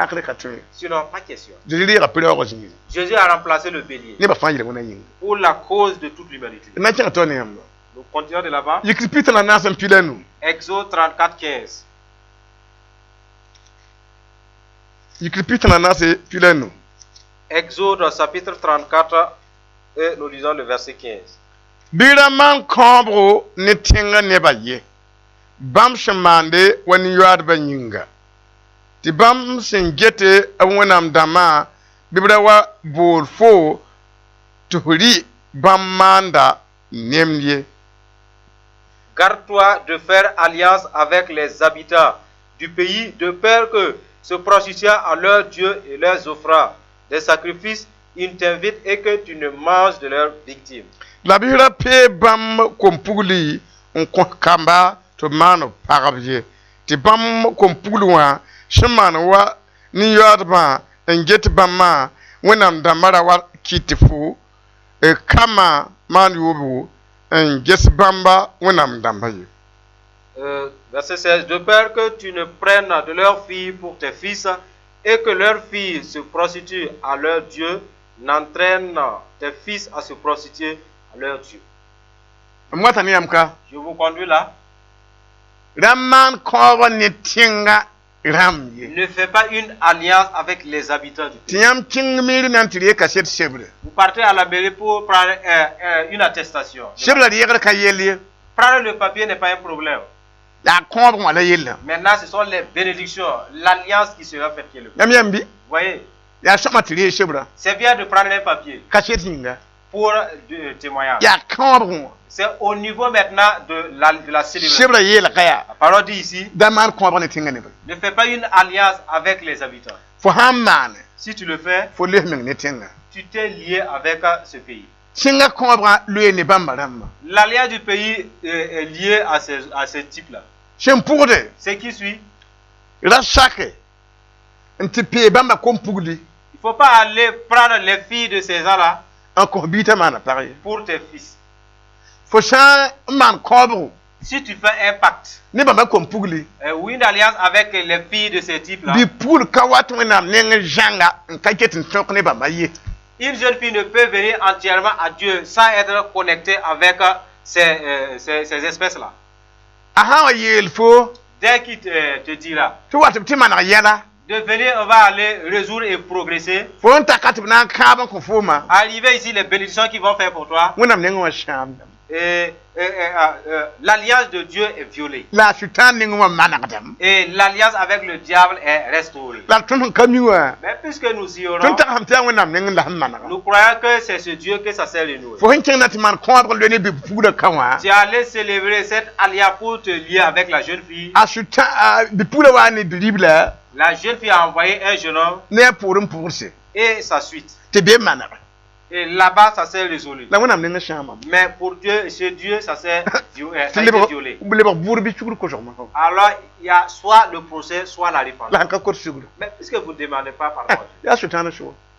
S2: Sinon, pas question. Jésus a remplacé le bélier pour la cause de toute l'humanité. Nous continuons de là-bas. Exode 34, 15. Exode chapitre 34 et nous lisons le verset 15.
S3: Biraman kambro ne tinga nebaye. Bam shamande wani yuad banyinga. Ti bam sengete awenam dama bibrawa bolfo tuhuri bam manda nemlie.
S2: Garde-toi de faire alliance avec les habitants du pays de peur que, se prostituant à leurs dieux et leurs offrandes des sacrifices, ils t'invitent et que tu ne manges de leurs victimes.
S3: La bira pe bam kompugli on kamba to mano parabye. Ti bam kompugluwa shimana wa ni yadba enget bamma wenam damara wa kitifu e kama man yobu enget bamba wenam dambaye.
S2: Verset 16. De peur que tu ne prennes de leurs filles pour tes fils et que leurs filles se prostituent à leur Dieu, n'entraîne tes fils à se prostituer à leur Dieu. Je vous conduis là. Ne fais pas une alliance avec les habitants du pays. Vous partez à la mairie pour prendre une attestation. Prendre le papier n'est pas un problème. Maintenant, ce sont les bénédictions, l'alliance qui sera faite. Vous voyez, c'est bien de prendre un papier pour témoignage. C'est au niveau maintenant de la célébration. La parole dit ici, ne fais pas une alliance avec les habitants. Si tu le fais, tu t'es lié avec ce pays. L'alliance du pays est liée à ce type-là. Ce qui suit, il ne faut pas aller prendre les filles de ces gens-là pour tes fils. Si tu fais un pacte ou une alliance avec les filles de ce type-là, une jeune fille ne peut venir entièrement à Dieu sans être connectée avec ces espèces-là. Dès qu'il te dira de venir, on va aller résoudre et progresser. Arriver ici, les bénédictions qu'ils vont faire pour toi. L'alliance de Dieu est violée. Et l'alliance avec le diable est restaurée. Mais puisque nous y aurons, nous croyons que c'est ce Dieu que ça s'est renoué. Tu es allé célébrer cette alliance pour te lier avec la jeune fille. La jeune fille a envoyé un jeune homme et sa suite. Et là-bas, ça s'est résolu. Mais pour Dieu, chez Dieu, ça s'est violé. Alors, il y a soit le procès, soit la repentance. Mais puisque vous ne demandez pas pardon,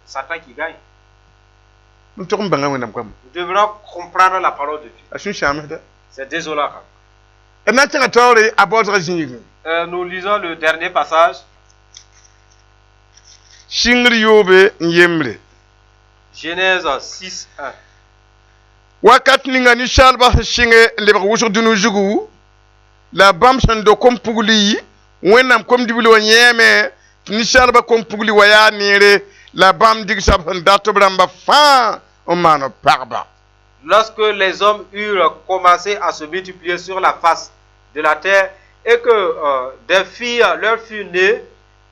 S2: Satan qui gagne. Nous devrons comprendre la parole de Dieu. C'est désolant. Nous lisons le dernier passage. Genèse 6,
S3: wakat ninga ni shalba shinge leba wushu dunu jugu la bam do kom pugli wenam kom dibuli wa nyeme ni shalba kom pugli wa ya nere la bam dig sab dato bramba fa o mano parba.
S2: Lorsque les hommes eurent commencé à se multiplier sur la face de la terre et que des filles leur furent nées,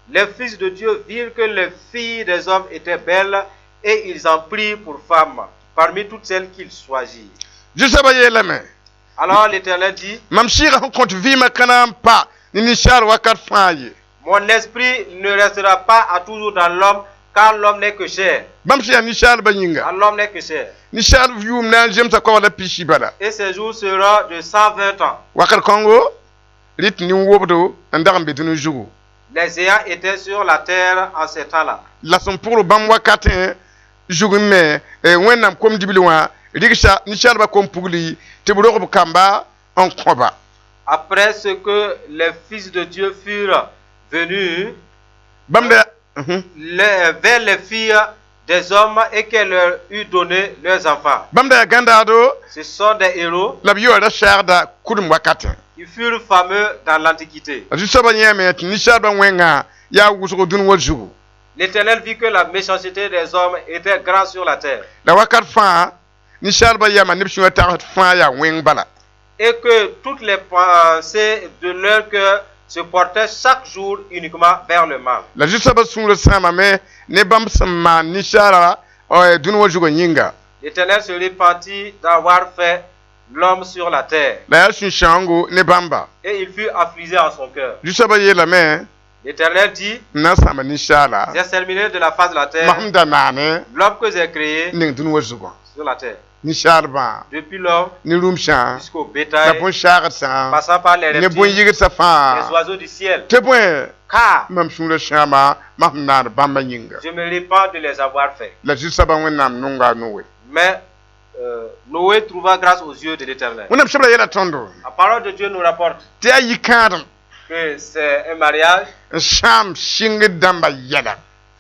S2: les fils de Dieu virent que les filles des hommes étaient belles et ils en prirent pour femmes parmi toutes celles qu'ils choisirent. Alors l'Éternel dit, mon esprit ne restera pas à toujours dans l'homme, car l'homme n'est que chair. L'homme n'est que chair. Et ces jours seront de 120 ans. Les ayants étaient sur la terre en ces temps-là. Après ce que les fils de Dieu furent venus vers les filles des hommes et qu'elle leur eut donné leurs enfants. Ce sont des héros qui furent fameux dans l'Antiquité. L'Éternel vit que la méchanceté des hommes était grande sur la terre. Et que toutes les pensées de leur cœur se portaient chaque jour uniquement vers le mal. L'Éternel se repentit d'avoir fait l'homme sur la terre. Et il fut affligé en son cœur. L'Éternel dit, j'ai exterminé de la face de la terre l'homme que j'ai créé sur la terre. Depuis l'homme jusqu'au bétail, passant par les reptiles, les oiseaux du ciel. Car je me répands de les avoir faits. Mais Noé trouva grâce aux yeux de l'Éternel. La parole de Dieu nous rapporte que c'est un mariage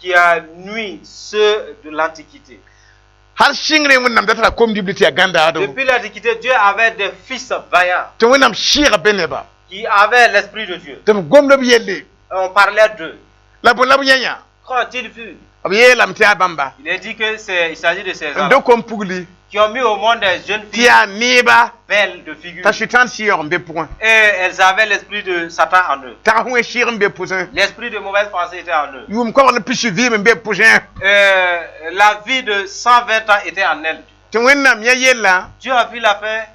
S2: qui a nui ceux de l'Antiquité. Depuis l'Antiquité, Dieu avait des fils vaillants qui avaient l'esprit de Dieu. On parlait d'eux. Quand il fut, il est dit qu'il s'agit de ces hommes qui ont mis au monde des jeunes filles belles de figure. Et elles avaient l'esprit de Satan en eux. L'esprit de mauvaise pensée était en eux. La vie de 120 ans était en elles. Dieu a vu la faire.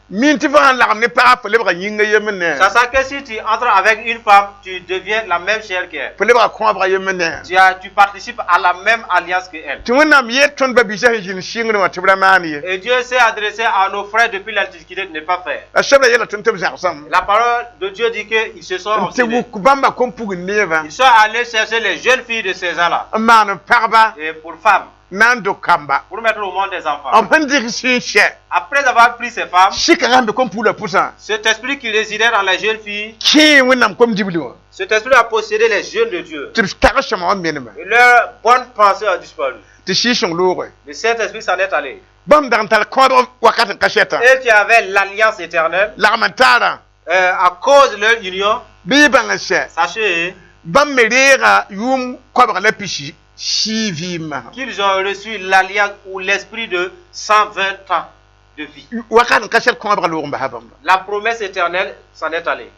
S2: Ça sent que si tu entres avec une femme, tu deviens la même chair qu'elle. Tu participes à la même alliance qu'elle. Et Dieu s'est adressé à nos frères depuis l'Antiquité de ne pas faire. La parole de Dieu dit qu'ils se sont obstinés. Ils sont allés chercher les jeunes filles de ces gens-là. Et pour femmes. Pour mettre au monde des enfants. Après avoir pris ces femmes, cet esprit qui résidait dans les jeunes filles, cet esprit a possédé les jeunes de Dieu. Et leur bonne pensée a disparu. Le Saint-Esprit s'en est allé. Et qui avait l'alliance éternelle, à cause de leur union, sachez qu'ils ont reçu l'alliance ou l'esprit de 120 ans de vie. La promesse éternelle s'en est allée.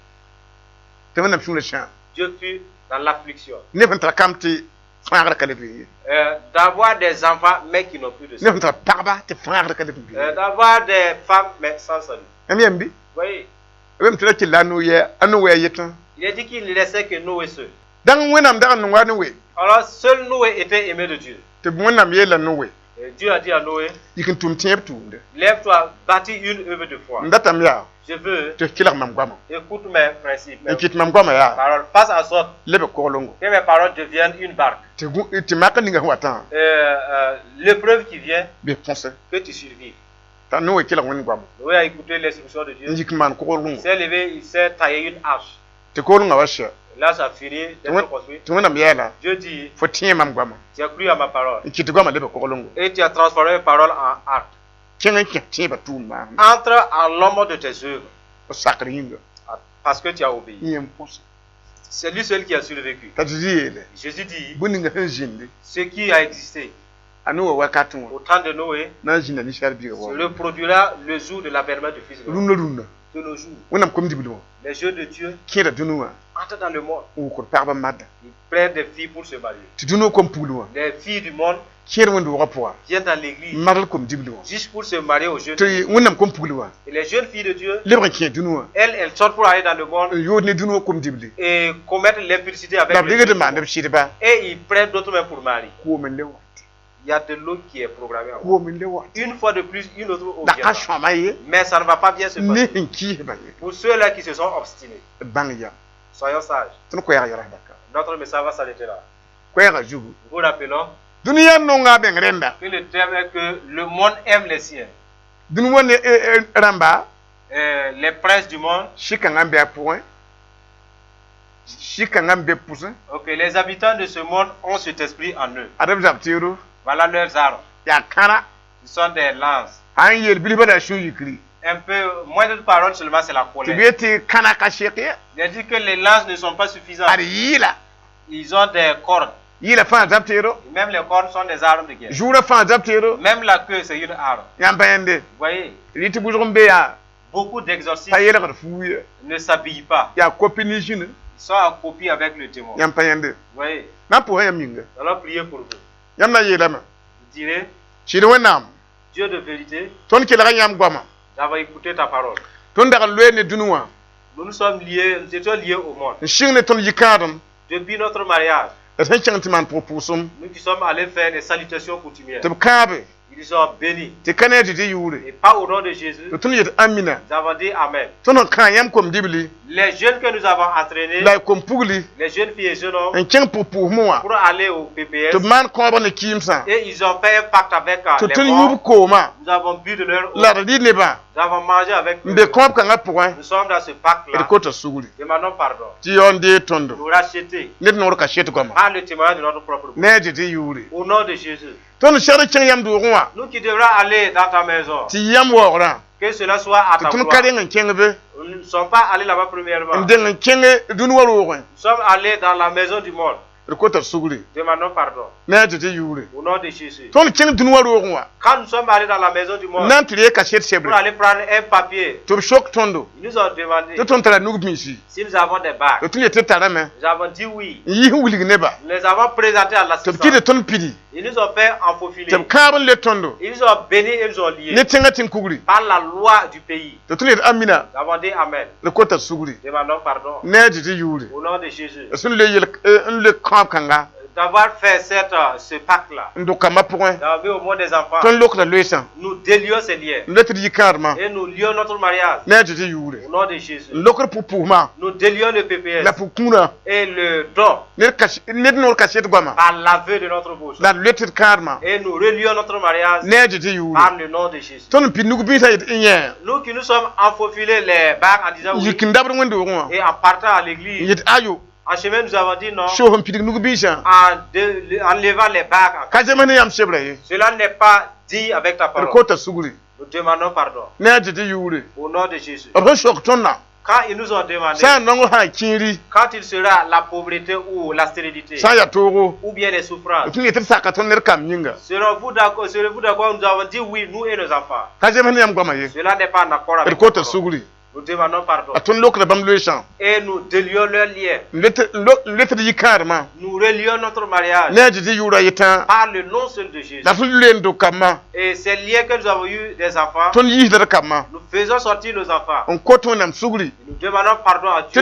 S2: Dieu fut dans l'affliction. D'avoir des enfants mais qui n'ont plus de sang. D'avoir des femmes mais sans salut. Voyez. Il a dit qu'il ne laissait que Noé seul. Alors seul Noé était aimé de Dieu. Et Dieu a dit à Noé, lève-toi, bâtis une œuvre de foi. Je veux, écoute mes principes, mes paroles, fasse en sorte que mes paroles deviennent une barque. L'épreuve qui vient, que tu survives. Noé a écouté l'instruction de Dieu. Il s'est levé, il s'est taillé une hache. Là, ça finit d'être construit. Dieu dit, tu as cru à ma parole. Et tu as transformé mes paroles en arc. Entre à l'ombre de tes œuvres. Parce que tu as obéi. C'est lui seul qui a survécu. Jésus dit, ce qui a existé au temps de Noé se reproduira le jour de l'avènement du Fils de l'homme. De nos jours, les jeux de Dieu entrent dans le monde. Ils prennent des filles pour se marier. Les filles du monde viennent dans l'église juste pour se marier aux jeunes filles. Et les jeunes filles de Dieu, elles sortent pour aller dans le monde et commettre l'impudicité avec les gens. Et ils prennent d'autres mains pour marier. Il y a de l'eau qui est programmée. Une fois de plus, une autre eau viendra. Mais ça ne va pas bien se passer. Pour ceux-là qui se sont obstinés, soyons sages. Notre message va s'arrêter là. Nous rappelons que le terme est que le monde aime les siens. Les princes du monde. Ok, les habitants de ce monde ont cet esprit en eux. Voilà leurs armes. Ce sont des lances. Un peu moins de paroles seulement, c'est la colère. Il dit que les lances ne sont pas suffisantes. Ils ont des cordes. Même les cordes sont des armes de guerre. Même la queue, c'est une arme. Vous voyez, beaucoup d'exorcistes ne s'habillent pas. Ils sont en copie avec le démon. Vous voyez, alors priez pour vous. Vous direz, Dieu de vérité, nous avons écouté ta parole. Nous nous sommes liés, nous étions liés au monde. Depuis notre mariage, nous qui sommes allés faire des salutations coutumières. Ils sont bénis. Et pas au nom de Jésus. Nous avons dit Amen. Les jeunes que nous avons entraînés, les jeunes filles et jeunes hommes, pour aller au PPS, et ils ont fait un pacte avec les morts. Nous avons bu de leur eau. Nous avons mangé avec eux. Nous sommes dans ce pacte-là. Demandons pardon. Nous racheter par le témoignage de notre propre bouche. Au nom de Jésus. Nous qui devrons aller dans ta maison, que cela soit à ta gloire. Nous ne sommes pas allés là-bas premièrement. Nous sommes allés dans la maison du monde. Demandons pardon. Au nom de Jésus. Quand nous sommes allés dans la maison du monde pour aller prendre un papier, ils nous ont demandé si nous avons des bagues. Nous avons dit oui. Nous les avons présentés à l'assistance. Ils nous ont fait enfofiler. Ils nous ont bénis et nous ont liés par la loi du pays. Nous avons dit Amen. Demandons pardon. Au nom de Jésus. D'avoir fait ce pacte-là, d'avoir mis au monde des enfants, nous délions ces liens et nous lions notre mariage au nom de Jésus. Nous délions le PPS et le don par l'aveu de notre bouche et nous relions notre mariage par le nom de Jésus. Nous qui nous sommes enfaufilés les bagues en disant oui et en partant à l'église, en chemin, nous avons dit non. En levant les bagues. Cela n'est pas dit avec ta parole. Nous demandons pardon. Au nom de Jésus. Quand ils nous ont demandé, quand il sera la pauvreté ou la stérilité, ou bien les souffrances, serez-vous d'accord? Nous avons dit oui, nous et nos enfants. Cela n'est pas en accord avec ta parole. Nous demandons pardon. Et nous délions leur lien. Nous relions notre mariage par le nom seul de Jésus. Et ces liens que nous avons eu des enfants, nous faisons sortir nos enfants. Nous demandons pardon à Dieu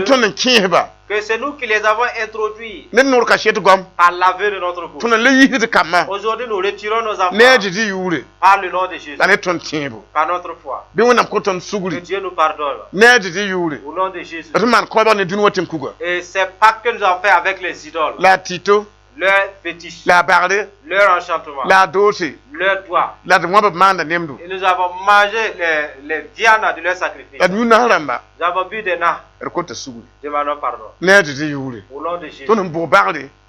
S2: que c'est nous qui les avons introduits par l'aveu de notre bouche. Aujourd'hui, nous retirons nos enfants par le nom de Jésus, par notre foi. Que Dieu nous pardonne. Au nom de Jésus. Et c'est pas que nous avons fait avec les idoles. Leur fétiche, leur enchantement, leur doigt. Et nous avons mangé les viandes de leur sacrifice. Nous avons bu des nains. Demandons pardon. Au nom de Jésus.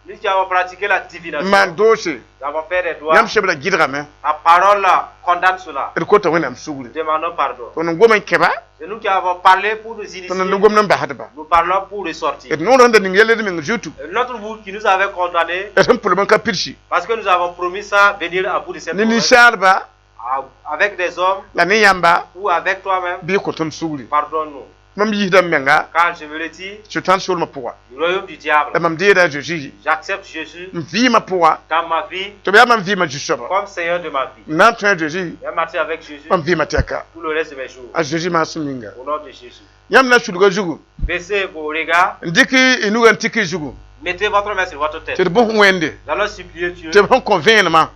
S2: Nous qui avons pratiqué la divination.
S3: Mandoshe.
S2: Nous avons fait des doigts.
S3: Yam shebla gidgame.
S2: La parole condamne cela.
S3: Kota wenam sugri.
S2: Demandons pardon.
S3: Ton ngoma keba.
S2: C'est nous qui avons parlé pour nous initier.
S3: Ton ngom nan bahadba.
S2: Nous parlons pour les sortir.
S3: Et non rende ningele de min jutu.
S2: L'autre vous qui nous avait condamné.
S3: Et pour le manka pirchi.
S2: Parce que nous avons promis ça venir à bout de cette promesse.
S3: Ni sharba.
S2: Avec des hommes.
S3: La ne yamba.
S2: Ou avec toi-même.
S3: Bi koton sugri.
S2: Pardonne-nous.
S3: Mam yidam menga.
S2: Quand je me le dis.
S3: Je t'en sur ma poa.
S2: Le royaume du diable.
S3: Mam dira Jésus.
S2: J'accepte Jésus.
S3: Vie ma poa.
S2: Dans ma vie.
S3: To be mam vie ma jushoba.
S2: Comme Seigneur de ma vie.
S3: Nan train Jésus.
S2: Et marcher avec Jésus.
S3: Mam vie ma tiaka.
S2: Tout le reste de mes jours.
S3: A Jésus ma suminga.
S2: Au nom de Jésus.
S3: Yam na shulga jugu.
S2: Baissez vos regards.
S3: Ndiki inu antiki jugu.
S2: Mettez votre main sur votre tête.
S3: C'est bon wende.
S2: Nous allons supplier Dieu.
S3: C'est bon convainement.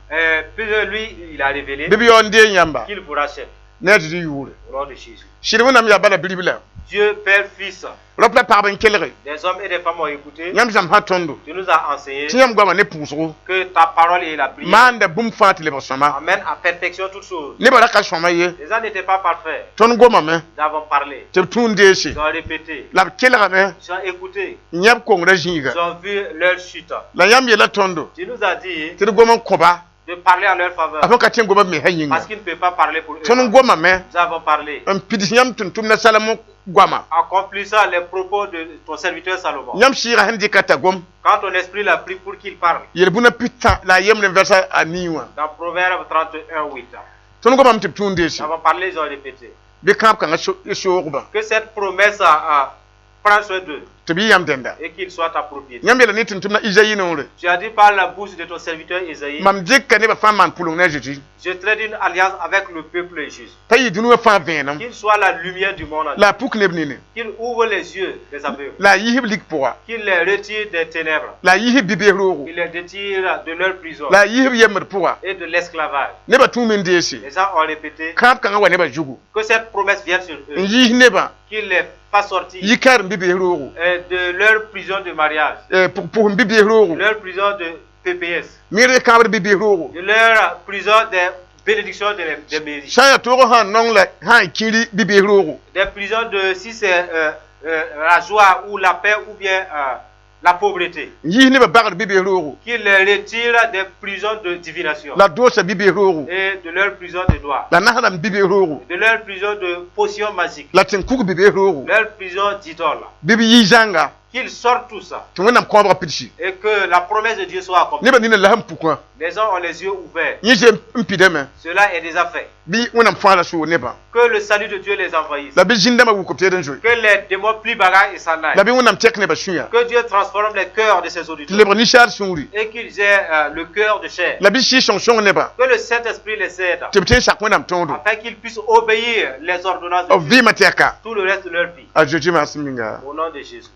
S2: Puis lui, il a révélé
S3: Bibi onde yamba.
S2: qu'il vous rachète.
S3: Na di yure.
S2: Au nom de Jésus.
S3: Shirimo nam ya bala bilibila.
S2: Dieu, Père, Fils.
S3: Lopla parben kelere.
S2: Des hommes et des femmes ont écouté.
S3: Yam jam hatondo.
S2: Tu nous as enseigné
S3: Tiyam goma ne pusro.
S2: que ta parole est la prière.
S3: Manda bum fati le bosama.
S2: Amène à perfection toutes choses.
S3: Ne bara ka shoma ye.
S2: Les gens n'étaient pas parfaits.
S3: Ton goma me.
S2: Nous avons parlé.
S3: Te tunde shi.
S2: Ils ont répété.
S3: La kelere me.
S2: Ils ont écouté.
S3: Nyab kongra jinga.
S2: Ils ont vu leur chute.
S3: La yam ye la tondo.
S2: Tu nous as dit
S3: Te goma koba.
S2: de parler à leur faveur.
S3: Afon ka tin goma me hayinga.
S2: Parce qu'ils ne peuvent pas parler pour eux.
S3: Ton goma me.
S2: Nous avons parlé.
S3: Un pidis yam tuntum na salamo gwama.
S2: Accomplissant les propos de ton serviteur Salomon.
S3: Yam shira handi kata gom.
S2: Quand ton esprit l'a pris pour qu'il parle.
S3: Yelbuna pita la yem le versa aniwa.
S2: Dans Proverbe 31:8.
S3: Ton goma mtip tunde shi.
S2: Nous avons parlé, ils ont répété.
S3: Be kamp kan shoruba.
S2: Que cette promesse prend soin d'eux
S3: To bi yam denda.
S2: et qu'il soit ta propriété.
S3: Nyam yela ni tuntum na Isaïe no re.
S2: Tu as dit par la bouche de ton serviteur Isaïe.
S3: Mam jekka ne ba fa man pulung na Jésus.
S2: Je traite une alliance avec le peuple juste.
S3: Tayi dunu fa venam.
S2: Qu'il soit la lumière du monde entier.
S3: La puk ne bnene.
S2: Qu'il ouvre les yeux des aveugles.
S3: La yihib lik poa.
S2: Qu'il les retire des ténèbres.
S3: La yihib bibe ro.
S2: Qu'il les retire de leur prison
S3: La yihib yemr poa.
S2: et de l'esclavage.
S3: Ne ba tumen desi.
S2: Les gens ont répété
S3: Kamp kan wa ne ba jugu.
S2: que cette promesse vienne sur eux.
S3: Yih ne ba.
S2: Qu'il les fasse sortir
S3: Yikar bibe ro.
S2: de leur prison de mariage.
S3: Pour bibe ro.
S2: De leur prison de PPS.
S3: Mire kamr bibe ro.
S2: De leur prison des bénédictions des mairies.
S3: Shaya to han non la han kiri bibe ro.
S2: Des prisons de si c'est la joie ou la paix ou bien la pauvreté.
S3: Yih ne ba bagar bibe ro.
S2: Qu'il les retire des prisons de divination
S3: La dosa bibe ro.
S2: et de leur prison de droit.
S3: La nahram bibe ro.
S2: De leur prison de potions magiques.
S3: La tin kuk bibe ro.
S2: Leur prison d'idoles.
S3: Bibi yizanga.
S2: Qu'ils sortent tout ça.
S3: To wenam ko ba pitchi.
S2: Et que la promesse de Dieu soit accomplie.
S3: Ne ba ni la ham pukwa.
S2: Les gens ont les yeux ouverts.
S3: Yije mpideme.
S2: Cela est déjà fait.
S3: Bi wenam fa la shu ne ba.
S2: Que le salut de Dieu les envahisse.
S3: La bi jindama wu kopte den joy.
S2: Que les démons plient bagaille et s'en aillent.
S3: La bi wenam tek ne ba shuya.
S2: Que Dieu transforme les cœurs de ses auditeurs.
S3: Le bani shar shuri.
S2: Et qu'ils aient le cœur de chair.
S3: La bi shi shon ne ba.
S2: Que le Saint-Esprit les aide.
S3: Tebte sak wenam tondo.
S2: Afin qu'ils puissent obéir les ordonnances
S3: O
S2: de Dieu
S3: vi matiaka.
S2: tout le reste de leur vie.
S3: A Jésus ma siminga.
S2: Au nom de Jésus.